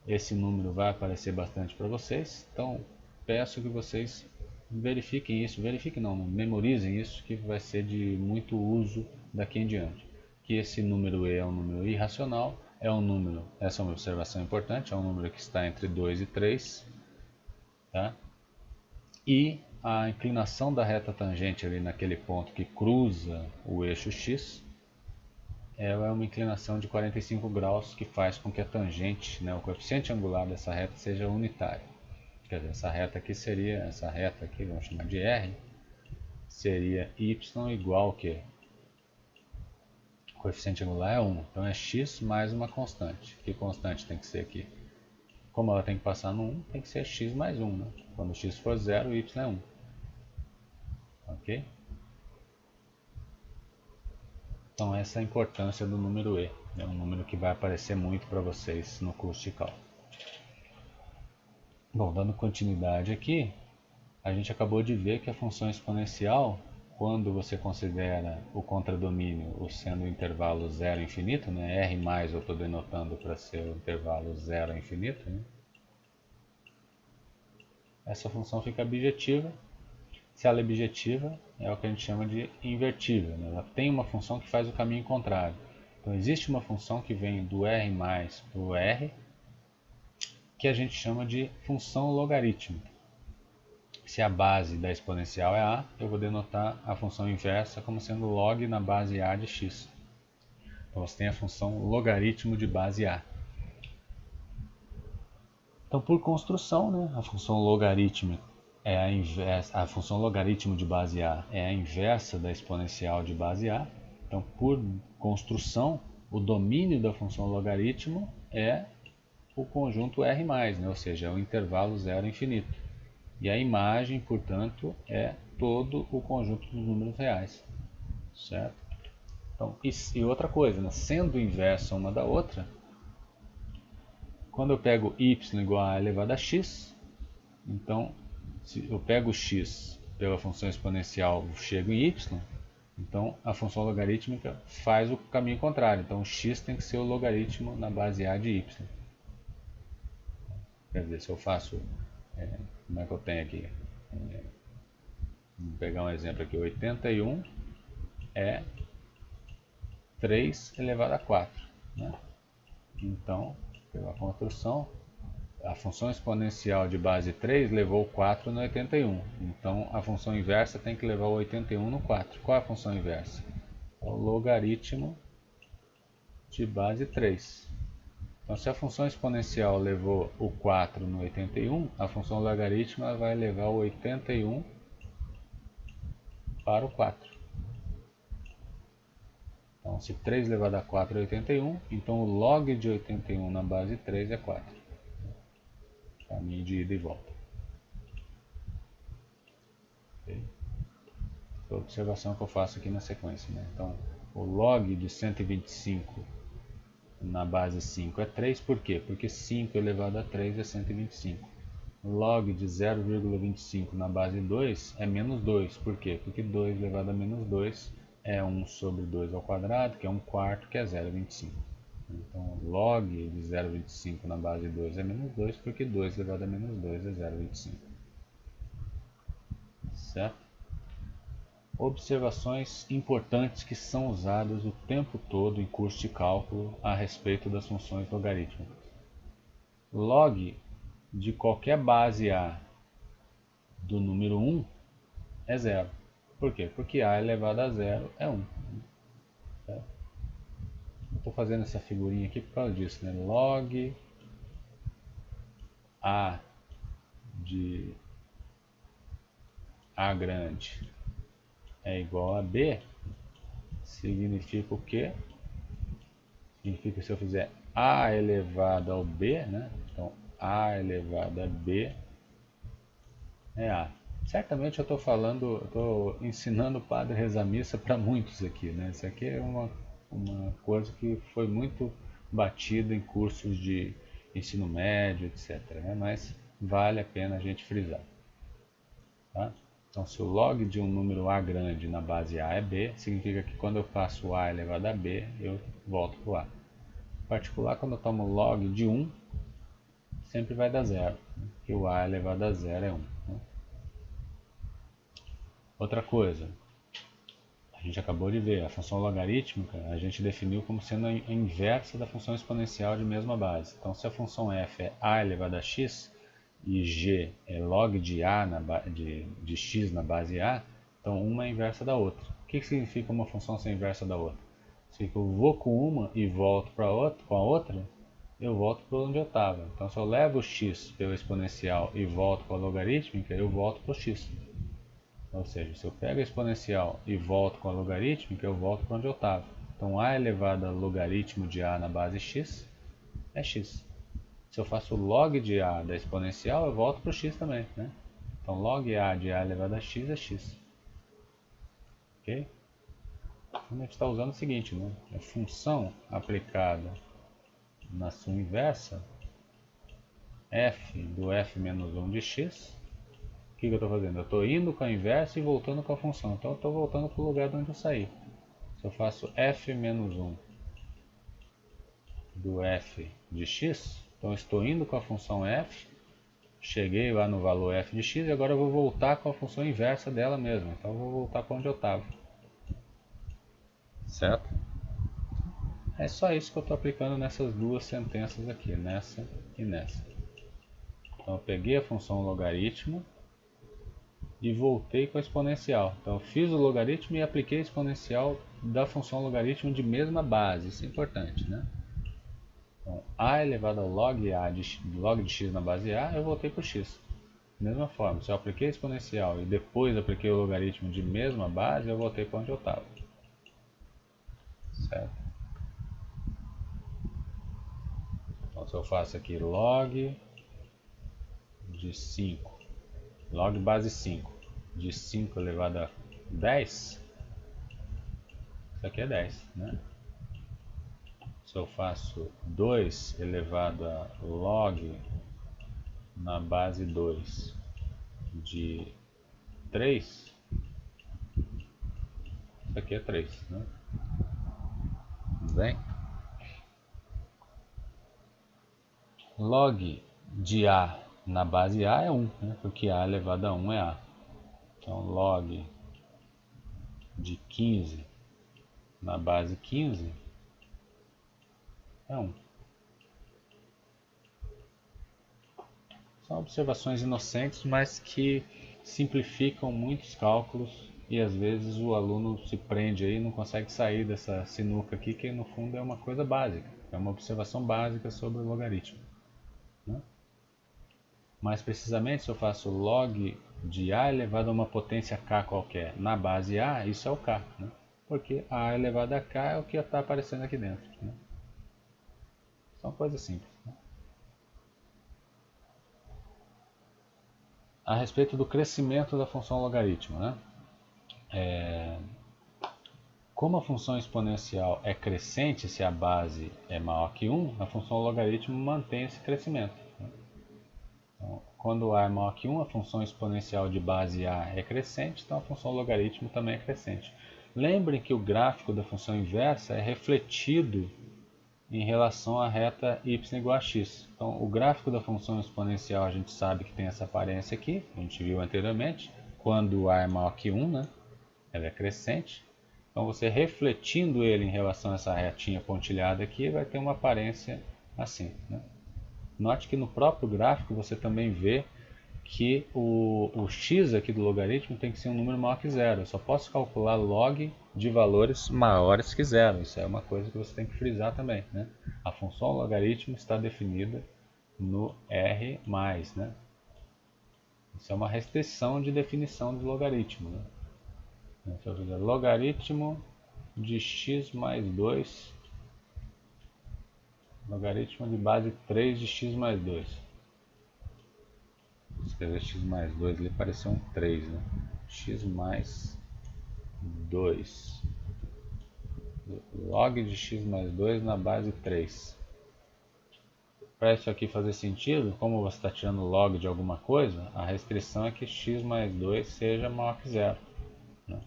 Esse número vai aparecer bastante para vocês. Então, peço que vocês verifiquem isso, memorizem isso, que vai ser de muito uso daqui em diante. Que esse número E é um número irracional, essa é uma observação importante, é um número que está entre 2 e 3, tá? E a inclinação da reta tangente ali naquele ponto que cruza o eixo x, ela é uma inclinação de 45 graus que faz com que a tangente, né, o coeficiente angular dessa reta seja unitário. Quer dizer, essa reta aqui, vamos chamar de R, seria y igual que o coeficiente angular é 1. Então é x mais uma constante. Que constante tem que ser aqui? Como ela tem que passar no 1, tem que ser x mais 1. Né? Quando x for 0, y é 1. Ok? Então essa é a importância do número E. É um número que vai aparecer muito para vocês no curso de cálculo. Bom, dando continuidade aqui, a gente acabou de ver que a função exponencial, quando você considera o contradomínio sendo o intervalo 0 a infinito, né? R mais eu estou denotando para ser o intervalo 0 a infinito, né? Essa função fica objetiva. Se ela é objetiva, é o que a gente chama de invertível, né? Ela tem uma função que faz o caminho contrário. Então existe uma função que vem do R mais para o R, que a gente chama de função logarítmica. Se a base da exponencial é a, eu vou denotar a função inversa como sendo log na base a de x. Então você tem a função logaritmo de base a. Então, por construção, né, a função logarítmica é a inversa, a função logaritmo de base a é a inversa da exponencial de base a. Então, por construção, o domínio da função logaritmo é o conjunto R+, né, ou seja, é o intervalo 0 a infinito. E a imagem, portanto, é todo o conjunto dos números reais, certo? Então, e outra coisa, né? Sendo inversa uma da outra, quando eu pego y igual a elevado a x, então, se eu pego x pela função exponencial, chego em y, então a função logarítmica faz o caminho contrário. Então, x tem que ser o logaritmo na base a de y. Quer dizer, se eu faço, como é que eu tenho aqui? Vou pegar um exemplo aqui, 81 é 3 elevado a 4. Né? Então, pela construção, A função exponencial de base 3 levou o 4 no 81. Então a função inversa tem que levar o 81 no 4. Qual é a função inversa? É o logaritmo de base 3. Então se a função exponencial levou o 4 no 81, a função logarítmica vai levar o 81 para o 4. Então se 3 elevado a 4 é 81, então o log de 81 na base 3 é 4. Caminho de ida e volta. Okay? A observação que eu faço aqui na sequência. Né? Então, o log de 125 na base 5 é 3, por quê? Porque 5 elevado a 3 é 125. Log de 0,25 na base 2 é menos 2, por quê? Porque 2 elevado a menos 2 é 1 sobre 2 ao quadrado, que é 1 quarto, que é 0,25. Então, log de 0,25 na base 2 é menos 2, porque 2 elevado a menos 2 é 0,25. Certo? Observações importantes que são usadas o tempo todo em curso de cálculo a respeito das funções logarítmicas. Log de qualquer base A do número 1 é 0. Por quê? Porque A elevado a 0 é 1. Certo? Estou fazendo essa figurinha aqui por causa disso. Né? Log A de A grande é igual a B, significa o quê? Significa que se eu fizer A elevado ao B, né? Então A elevado a B é A. Certamente eu estou falando, estou ensinando o padre a rezar missa para muitos aqui, né? Isso aqui é uma coisa que foi muito batida em cursos de ensino médio, etc. Né? Mas vale a pena a gente frisar. Tá? Então, se o log de um número A grande na base A é B, significa que quando eu faço A elevado a B, eu volto para o A. Em particular, quando eu tomo log de 1, sempre vai dar 0, porque o A elevado a 0 é 1. Né? Outra coisa, a gente acabou de ver, a função logarítmica a gente definiu como sendo a inversa da função exponencial de mesma base. Então, se a função f é A elevado a x, e g é log de a de x na base a, então uma é inversa da outra. O que significa uma função ser inversa da outra? Significa que eu vou com uma e volto com a outra, eu volto para onde eu estava. Então se eu levo o x pelo exponencial e volto com a logarítmica, eu volto para o x. Ou seja, se eu pego a exponencial e volto com a logarítmica, eu volto para onde eu estava. Então a elevado a logaritmo de a na base x é x. Se eu faço log de a da exponencial, eu volto para o x também. Né? Então log a de a elevado a x é x. Ok? Então, a gente está usando o seguinte, né? A função aplicada na sua inversa, f do f menos 1 de x. O que eu estou fazendo? Eu estou indo com a inversa e voltando com a função. Então eu estou voltando para o lugar de onde eu saí. Se eu faço f menos 1 do f de x, então eu estou indo com a função f, cheguei lá no valor f de x e agora eu vou voltar com a função inversa dela mesma. Então eu vou voltar para onde eu estava. Certo? É só isso que eu estou aplicando nessas duas sentenças aqui, nessa e nessa. Então eu peguei a função logaritmo e voltei com a exponencial. Então eu fiz o logaritmo e apliquei a exponencial da função logaritmo de mesma base. Isso é importante, né? Então, a elevado ao log de x na base a, eu voltei para o x. Da mesma forma, se eu apliquei a exponencial e depois apliquei o logaritmo de mesma base, eu voltei para onde eu estava. Certo? Então se eu faço aqui log de 5, log base 5, de 5 elevado a 10, isso aqui é 10, né? Se eu faço 2 elevado a log na base 2 de 3, isso aqui é 3, né? Tudo bem? Log de A na base A é 1, né? Porque A elevado a 1 é A. Então log de 15 na base 15 é 1. São observações inocentes, mas que simplificam muitos cálculos e às vezes o aluno se prende aí e não consegue sair dessa sinuca aqui, que no fundo é uma coisa básica, é uma observação básica sobre o logaritmo, né? Mais precisamente, se eu faço log de a elevado a uma potência k qualquer na base a, isso é o k, né? Porque a elevado a k é o que está aparecendo aqui dentro, né? São coisas simples, né? A respeito do crescimento da função logaritmo, né? Como a função exponencial é crescente se a base é maior que 1, a função logaritmo mantém esse crescimento, né? Então, quando a é maior que 1, a função exponencial de base a é crescente, então a função logaritmo também é crescente. Lembrem que o gráfico da função inversa é refletido em relação à reta y igual a x. Então, o gráfico da função exponencial a gente sabe que tem essa aparência aqui, a gente viu anteriormente, quando a é maior que 1, né? Ela é crescente. Então, você refletindo ele em relação a essa retinha pontilhada aqui, vai ter uma aparência assim, né? Note que no próprio gráfico você também vê que o x aqui do logaritmo tem que ser um número maior que zero. Eu só posso calcular log de valores maiores que zero. Isso é uma coisa que você tem que frisar também, né? A função logaritmo está definida no R+, né? Isso é uma restrição de definição de logaritmo, né? Se eu fizer logaritmo de x mais 2, logaritmo de base 3 de x mais 2. Vou escrever x mais 2 ali, pareceu um 3, né? X mais 2. Log de x mais 2 na base 3. Para isso aqui fazer sentido, como você está tirando log de alguma coisa, a restrição é que x mais 2 seja maior que zero, né?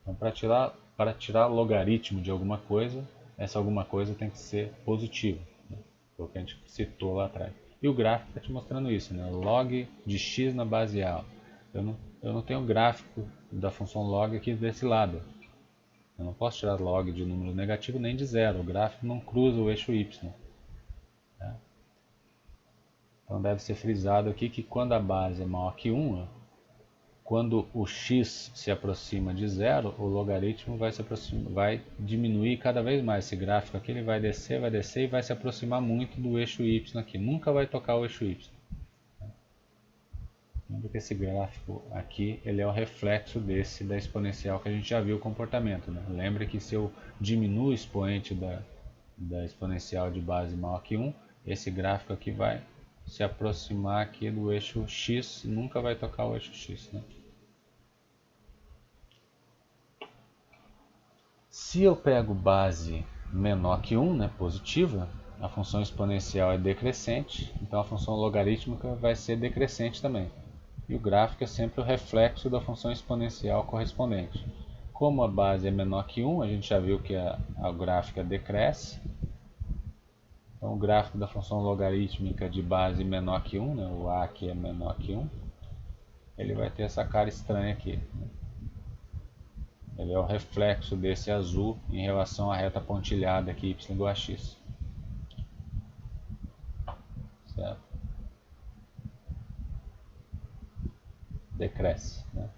Então, para tirar logaritmo de alguma coisa, essa alguma coisa tem que ser positiva, né? Foi o que a gente citou lá atrás. E o gráfico está te mostrando isso, né? Log de x na base A. Eu não tenho gráfico da função log aqui desse lado. Eu não posso tirar log de número negativo nem de zero. O gráfico não cruza o eixo y, né? Então deve ser frisado aqui que quando a base é maior que 1, quando o x se aproxima de zero, o logaritmo vai diminuir cada vez mais. Esse gráfico aqui ele vai descer e vai se aproximar muito do eixo y aqui. Nunca vai tocar o eixo y. Lembra que esse gráfico aqui ele é o reflexo da exponencial que a gente já viu o comportamento, né? Lembra que se eu diminuo o expoente da exponencial de base maior que 1, esse gráfico aqui vai se aproximar aqui do eixo x, nunca vai tocar o eixo x, né? Se eu pego base menor que 1, né, positiva, a função exponencial é decrescente, então a função logarítmica vai ser decrescente também. E o gráfico é sempre o reflexo da função exponencial correspondente. Como a base é menor que 1, a gente já viu que a gráfica decresce. Então o gráfico da função logarítmica de base menor que 1, né, o a aqui é menor que 1, ele vai ter essa cara estranha aqui. Ele é o reflexo desse azul em relação à reta pontilhada aqui, y igual a x. Certo? Decresce, né?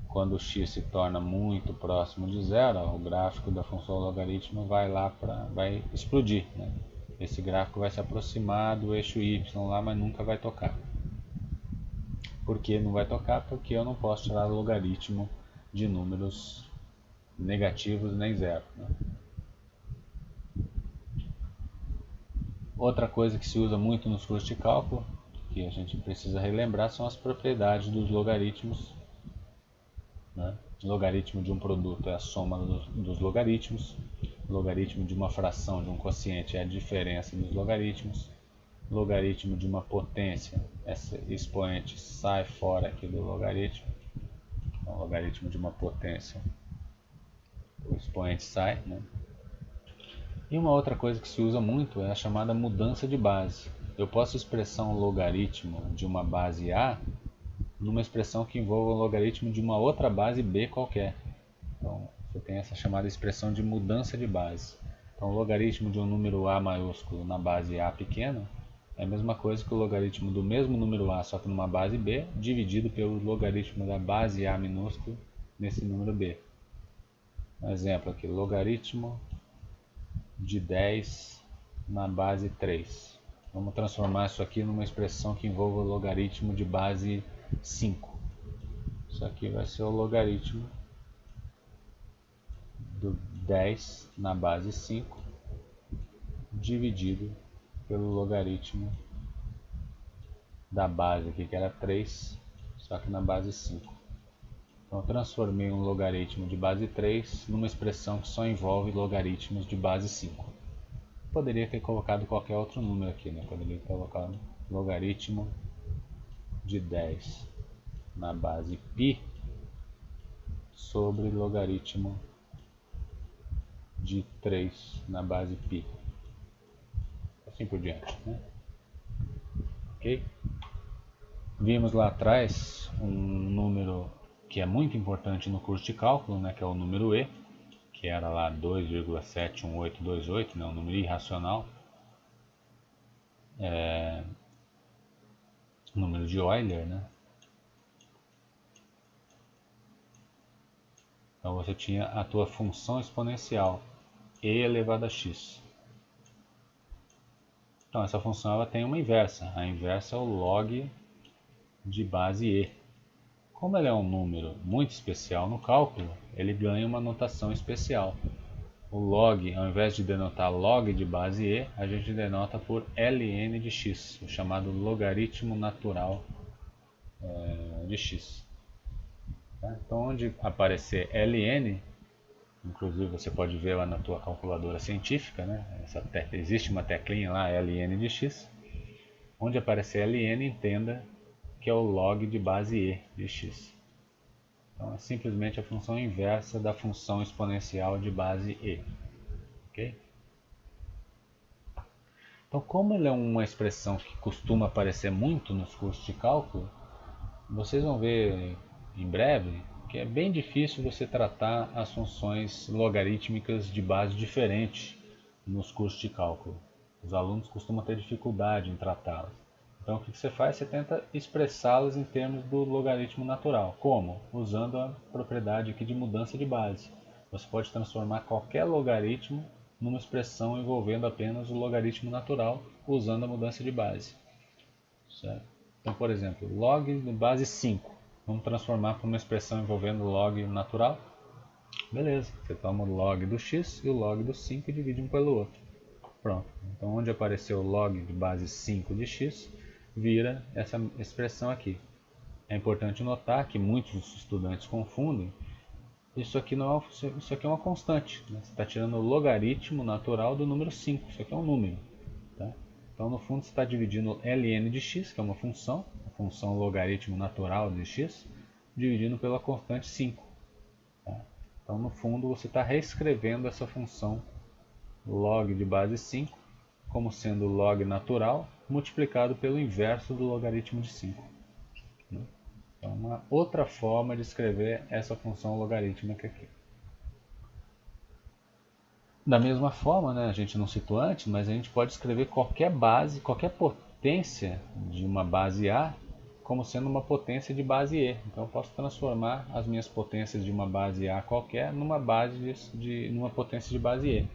Quando o x se torna muito próximo de zero, o gráfico da função logaritmo vai explodir, né? Esse gráfico vai se aproximar do eixo y lá, mas nunca vai tocar. Por que não vai tocar? Porque eu não posso tirar logaritmo de números negativos nem zero, né? Outra coisa que se usa muito nos cursos de cálculo, que a gente precisa relembrar, são as propriedades dos logaritmos, né? O logaritmo de um produto é a soma dos logaritmos. O logaritmo de uma fração, de um quociente, é a diferença dos logaritmos. O logaritmo de uma potência, esse expoente sai fora aqui do logaritmo. Então, o logaritmo de uma potência, o expoente sai, né? E uma outra coisa que se usa muito é a chamada mudança de base. Eu posso expressar um logaritmo de uma base A numa expressão que envolva um logaritmo de uma outra base B qualquer. Então, você tem essa chamada expressão de mudança de base. Então, o logaritmo de um número A maiúsculo na base A pequena é a mesma coisa que o logaritmo do mesmo número A, só que numa base B, dividido pelo logaritmo da base A minúsculo nesse número B. Um exemplo aqui, logaritmo de 10 na base 3. Vamos transformar isso aqui numa expressão que envolva o logaritmo de base 5. Isso aqui vai ser o logaritmo do 10 na base 5 dividido pelo logaritmo da base aqui, que era 3, só que na base 5. Então eu transformei um logaritmo de base 3 numa expressão que só envolve logaritmos de base 5. Poderia ter colocado qualquer outro número aqui, né? Poderia ter colocado logaritmo de 10 na base π sobre logaritmo de 3 na base π. Assim por diante, né? Ok? Vimos lá atrás um número que é muito importante no curso de cálculo, né? Que é o número e, que era lá 2,71828, né? Um número irracional. Número de Euler, né? Então você tinha a tua função exponencial e elevado a x. Então essa função ela tem uma inversa. A inversa é o log de base e. Como ele é um número muito especial no cálculo, ele ganha uma notação especial. O log, ao invés de denotar log de base e, a gente denota por ln de x, o chamado logaritmo natural de x. Então, onde aparecer ln, inclusive você pode ver lá na tua calculadora científica, né? Existe uma teclinha lá, ln de x. Onde aparecer ln, entenda que é o log de base e de x. Então é simplesmente a função inversa da função exponencial de base e. Okay? Então, como ele é uma expressão que costuma aparecer muito nos cursos de cálculo, vocês vão ver em breve que é bem difícil você tratar as funções logarítmicas de base diferente nos cursos de cálculo. Os alunos costumam ter dificuldade em tratá-las. Então o que você faz? Você tenta expressá-las em termos do logaritmo natural. Como? Usando a propriedade aqui de mudança de base. Você pode transformar qualquer logaritmo numa expressão envolvendo apenas o logaritmo natural usando a mudança de base. Certo? Então, por exemplo, log de base 5. Vamos transformar para uma expressão envolvendo log natural. Beleza, você toma o log do x e o log do 5 e divide um pelo outro. Pronto. Então, onde apareceu o log de base 5 de x, vira essa expressão aqui. É importante notar que muitos estudantes confundem. Isso aqui é uma constante. Né? Você está tirando o logaritmo natural do número 5. Isso aqui é um número. Tá? Então, no fundo, você está dividindo ln de x, que é uma função, a função logaritmo natural de x, dividindo pela constante 5. Tá? Então, no fundo, você está reescrevendo essa função log de base 5 como sendo log natural multiplicado pelo inverso do logaritmo de 5. Né? Então, uma outra forma de escrever essa função logarítmica aqui. Da mesma forma, né, a gente não citou antes, mas a gente pode escrever qualquer base, qualquer potência de uma base A como sendo uma potência de base E. Então eu posso transformar as minhas potências de uma base A qualquer numa potência de base E.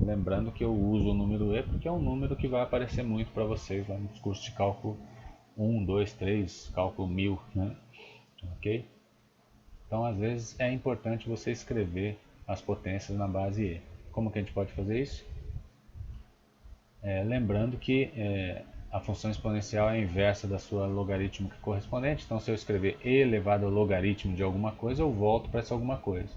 Lembrando que eu uso o número E porque é um número que vai aparecer muito para vocês lá nos cursos de cálculo 1, 2, 3, cálculo 1000. Né? Ok? Então às vezes é importante você escrever as potências na base E. Como que a gente pode fazer isso? Lembrando que a função exponencial é a inversa da sua logarítmica correspondente. Então se eu escrever e elevado ao logaritmo de alguma coisa, eu volto para essa alguma coisa.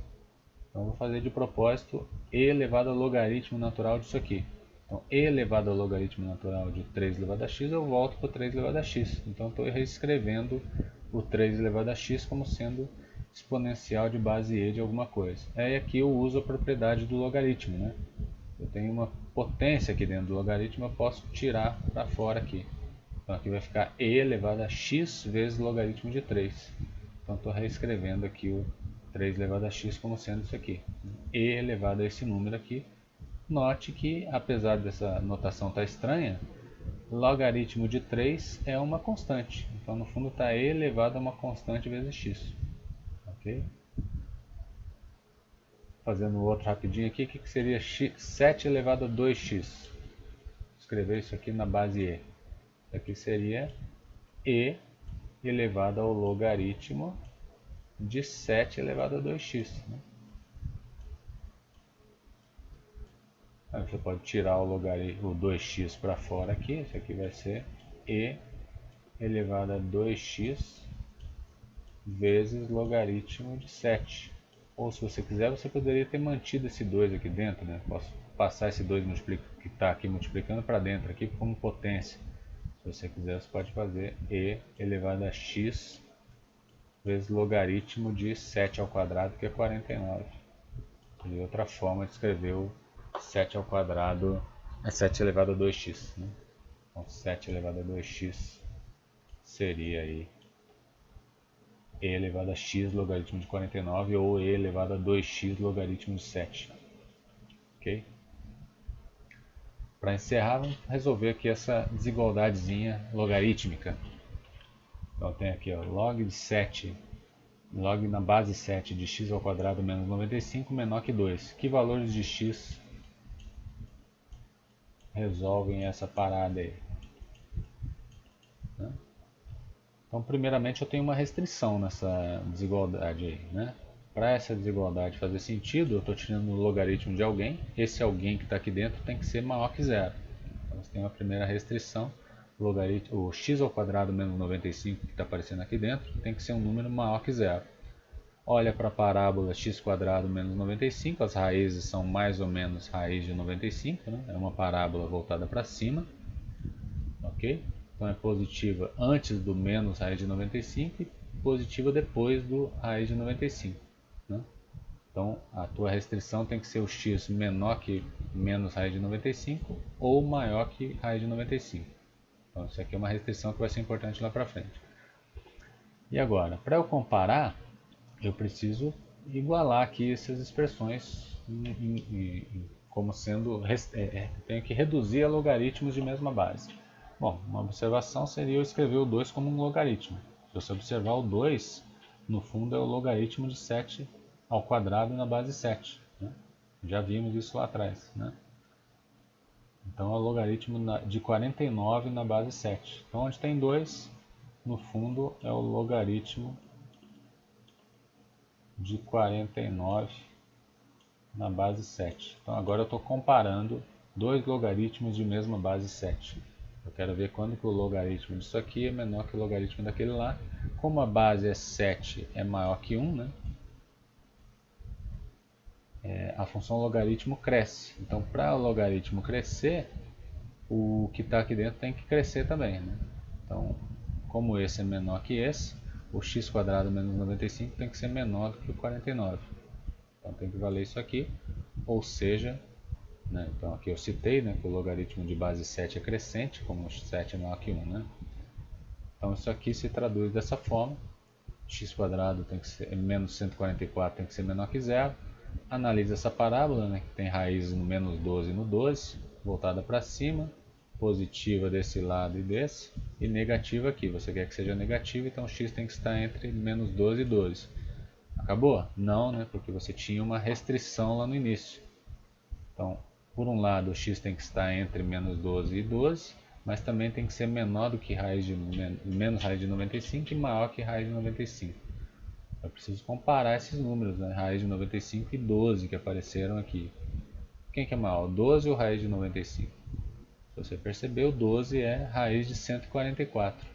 Então eu vou fazer de propósito e elevado ao logaritmo natural disso aqui. Então e elevado ao logaritmo natural de 3 elevado a x, eu volto para o 3 elevado a x. Então estou reescrevendo o 3 elevado a x como sendo exponencial de base e de alguma coisa. Aí aqui eu uso a propriedade do logaritmo. Né? Eu tenho uma potência aqui dentro do logaritmo, eu posso tirar para fora aqui. Então aqui vai ficar e elevado a x vezes o logaritmo de 3. Então estou reescrevendo aqui o 3 elevado a x como sendo isso aqui. E elevado a esse número aqui. Note que, apesar dessa notação estar estranha, logaritmo de 3 é uma constante. Então no fundo está e elevado a uma constante vezes x. Ok? Fazendo outro rapidinho aqui, o que seria 7 elevado a 2x? Escrever isso aqui na base e. Isso aqui seria e elevado ao logaritmo de 7 elevado a 2x. Né? Aí você pode tirar o 2x para fora aqui. Isso aqui vai ser e elevado a 2x vezes logaritmo de 7. Ou se você quiser, você poderia ter mantido esse 2 aqui dentro. Né? Posso passar esse 2 que está aqui multiplicando para dentro, aqui como potência. Se você quiser, você pode fazer e elevado a x vezes logaritmo de 7 ao quadrado, que é 49. E outra forma de escrever o 7 ao quadrado é 7 elevado a 2x. Né? Então 7 elevado a 2x seria aí e elevado a x logaritmo de 49 ou e elevado a 2x logaritmo de 7. Ok? Para encerrar, vamos resolver aqui essa desigualdadezinha logarítmica. Então tem aqui ó, log de 7, log na base 7 de x ao quadrado menos 95 menor que 2. Que valores de x resolvem essa parada aí? Né? Então primeiramente eu tenho uma restrição nessa desigualdade aí. Né? Para essa desigualdade fazer sentido, eu estou tirando o logaritmo de alguém. Esse alguém que está aqui dentro tem que ser maior que zero. Então você tem uma primeira restrição. O x ao quadrado menos 95 que está aparecendo aqui dentro tem que ser um número maior que zero. Olha para a parábola x quadrado menos 95, as raízes são mais ou menos raiz de 95, né? É uma parábola voltada para cima. Ok? Então é positiva antes do menos raiz de 95 e positiva depois do raiz de 95. Né? Então a tua restrição tem que ser o x menor que menos raiz de 95 ou maior que raiz de 95. Então isso aqui é uma restrição que vai ser importante lá para frente. E agora, para eu comparar, eu preciso igualar aqui essas expressões como sendo, tenho que reduzir a logaritmos de mesma base. Bom, uma observação seria eu escrever o 2 como um logaritmo. Se você observar o 2, no fundo é o logaritmo de 7 ao quadrado na base 7. Né? Já vimos isso lá atrás. Né? Então é o logaritmo de 49 na base 7. Então onde tem 2, no fundo é o logaritmo de 49 na base 7. Então agora eu estou comparando dois logaritmos de mesma base 7. Eu quero ver quando que o logaritmo disso aqui é menor que o logaritmo daquele lá. Como a base é 7 é maior que 1, né? A função logaritmo cresce. Então para o logaritmo crescer, o que está aqui dentro tem que crescer também. Né? Então, como esse é menor que esse, o x quadrado menos 95 tem que ser menor do que o 49. Então tem que valer isso aqui, ou seja, né, então aqui eu citei, né, que o logaritmo de base 7 é crescente, como 7 é maior que 1. Né? Então isso aqui se traduz dessa forma, x quadrado tem que ser, menos 144 tem que ser menor que zero. Analisa essa parábola, né, que tem raiz no menos 12 e no 12, voltada para cima, positiva desse lado e desse, e negativa aqui. Você quer que seja negativa, então x tem que estar entre menos 12 e 12. Acabou? Não, né? Porque você tinha uma restrição lá no início. Então, por um lado, o x tem que estar entre menos 12 e 12, mas também tem que ser menor do que menos raiz de 95 e maior que raiz de 95. Eu preciso comparar esses números, né? Raiz de 95 e 12 que apareceram aqui. Quem que é maior, 12 ou raiz de 95? Se você percebeu, 12 é raiz de 144.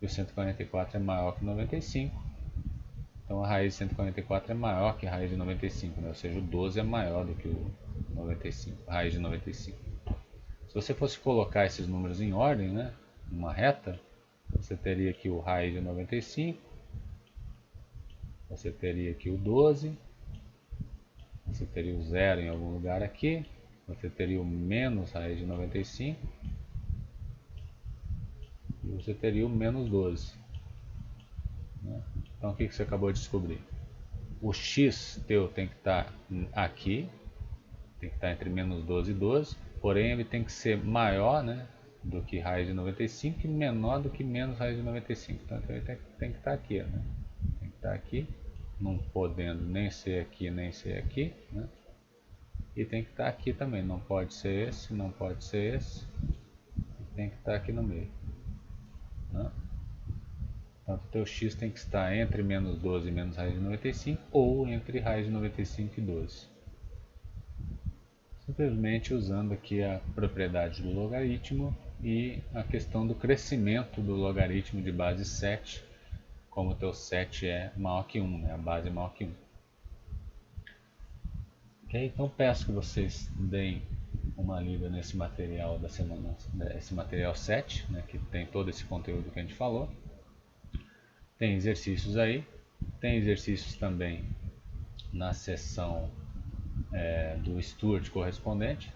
E o 144 é maior que 95. Então a raiz de 144 é maior que a raiz de 95, né? Ou seja, o 12 é maior do que o 95, a raiz de 95. Se você fosse colocar esses números em ordem, né? Numa reta, você teria aqui o raiz de 95, você teria aqui o 12, você teria o zero em algum lugar aqui, você teria o menos raiz de 95 e você teria o menos 12. Né? Então o que você acabou de descobrir? O x teu tem que estar aqui, tem que estar entre menos 12 e 12, porém ele tem que ser maior, né? do que raiz de 95 e menor do que menos raiz de 95. Então ele tem que estar aqui, né? Tem que estar aqui, não podendo nem ser aqui nem ser aqui, né? E tem que estar aqui também, não pode ser esse, não pode ser esse, tem que estar aqui no meio, né? Portanto, o teu x tem que estar entre menos 12 e menos raiz de 95 ou entre raiz de 95 e 12. Simplesmente usando aqui a propriedade do logaritmo e a questão do crescimento do logaritmo de base 7, como o teu 7 é maior que 1, né? A base é maior que 1. Ok? Então peço que vocês deem uma lida nesse material da semana, esse material 7, né, que tem todo esse conteúdo que a gente falou. Tem exercícios aí, tem exercícios também na seção do Stuart correspondente.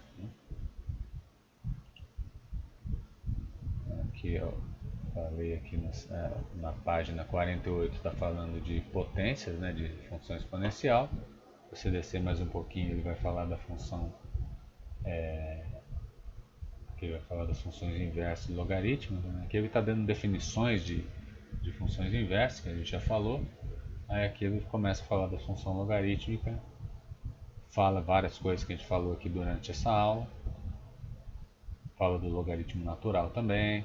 Aqui eu falei aqui na página 48, está falando de potências, né, de função exponencial. Se você descer mais um pouquinho, ele vai falar da função, que vai falar das funções inversas logarítmicas. Né? Aqui ele está dando definições de funções inversas, que a gente já falou. Aí aqui ele começa a falar da função logarítmica, fala várias coisas que a gente falou aqui durante essa aula, fala do logaritmo natural também,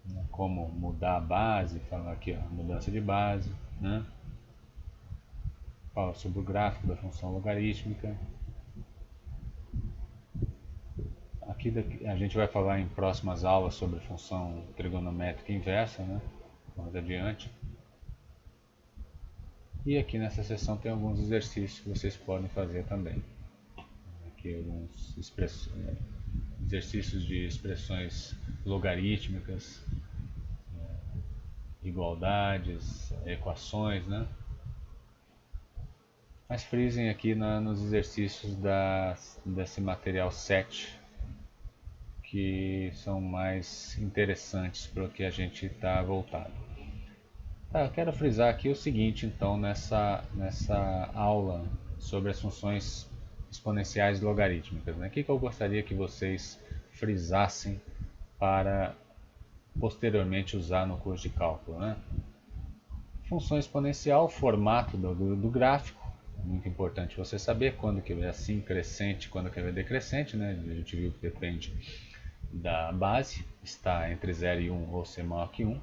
né? Como mudar a base, fala aqui a mudança de base, né? Fala sobre o gráfico da função logarítmica. Aqui a gente vai falar em próximas aulas sobre função trigonométrica inversa, né? Mais adiante. E aqui nessa seção tem alguns exercícios que vocês podem fazer também. Aqui alguns exercícios de expressões logarítmicas, igualdades, equações, né? Mas frisem aqui nos exercícios desse material 7, que são mais interessantes para o que a gente está voltado. Tá, eu quero frisar aqui o seguinte, então, nessa aula sobre as funções exponenciais logarítmicas, né? O que eu gostaria que vocês frisassem para posteriormente usar no curso de cálculo, né? Função exponencial, formato do gráfico, é muito importante você saber quando que é assim crescente, quando que é decrescente, né? A gente viu que depende da base, está entre 0 e 1 ou ser maior que 1.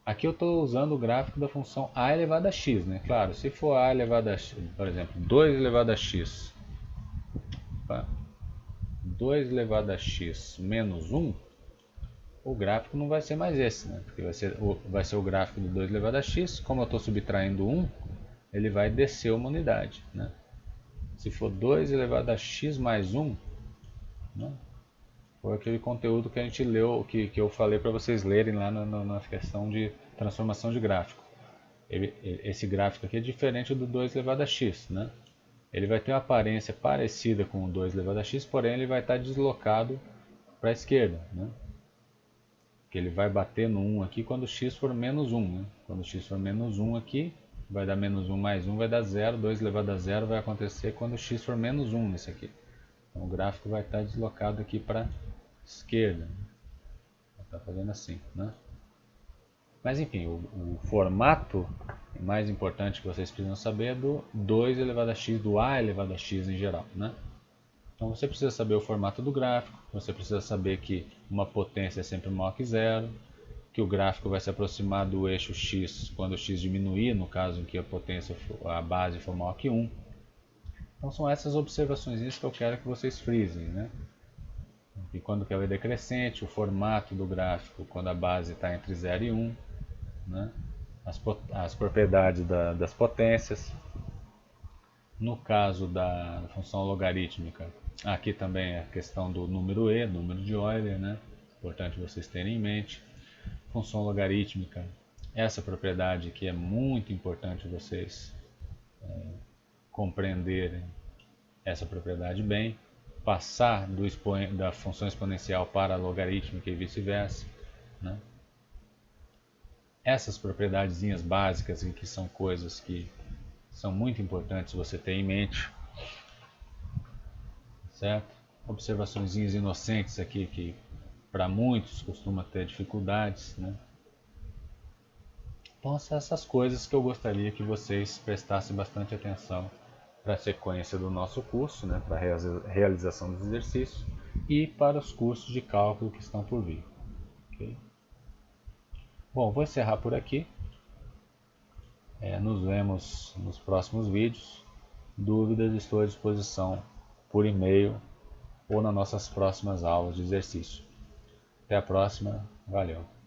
Aqui eu estou usando o gráfico da função a elevado a x, né? Claro, se for a elevado a x, por exemplo, 2 elevado a x, 2 elevado a x menos 1, o gráfico não vai ser mais esse, né? Porque vai ser o gráfico do 2 elevado a x, como eu estou subtraindo 1, ele vai descer uma unidade, né? Se for 2 elevado a x mais 1, né? Foi aquele conteúdo que a gente leu, que eu falei para vocês lerem lá na questão de transformação de gráfico. Esse gráfico aqui é diferente do 2 elevado a x, né? Ele vai ter uma aparência parecida com o 2 elevado a x, porém ele vai estar deslocado para a esquerda, né? Que ele vai bater no 1 aqui quando x for menos 1, né? Quando x for menos 1 aqui, vai dar menos 1 mais 1 vai dar 0, 2 elevado a 0 vai acontecer quando x for menos 1 nesse aqui. Então o gráfico vai estar deslocado aqui para a esquerda. Está fazendo assim, né? Mas enfim, o formato mais importante que vocês precisam saber é do 2 elevado a x, do a elevado a x em geral, né? Então você precisa saber o formato do gráfico, você precisa saber que uma potência é sempre maior que zero, que o gráfico vai se aproximar do eixo x quando o x diminuir, no caso em que a base for maior que 1. Então são essas observações que eu quero que vocês frisem, né? E quando que ela é decrescente, o formato do gráfico quando a base está entre 0 e 1, né? As propriedades das potências. No caso da função logarítmica, aqui também é a questão do número e, número de Euler, né? Importante vocês terem em mente. Função logarítmica, essa propriedade que é muito importante vocês compreenderem essa propriedade bem, passar da função exponencial para a logarítmica e vice-versa, né? Essas propriedadezinhas básicas e que são coisas que são muito importantes você ter em mente, certo? observações inocentes aqui que para muitos costuma ter dificuldades, né? Então, são essas coisas que eu gostaria que vocês prestassem bastante atenção para a sequência do nosso curso, né, para a realização dos exercícios e para os cursos de cálculo que estão por vir. Okay? Bom, vou encerrar por aqui. Nos vemos nos próximos vídeos. Dúvidas, estou à disposição por e-mail ou nas nossas próximas aulas de exercício. Até a próxima. Valeu!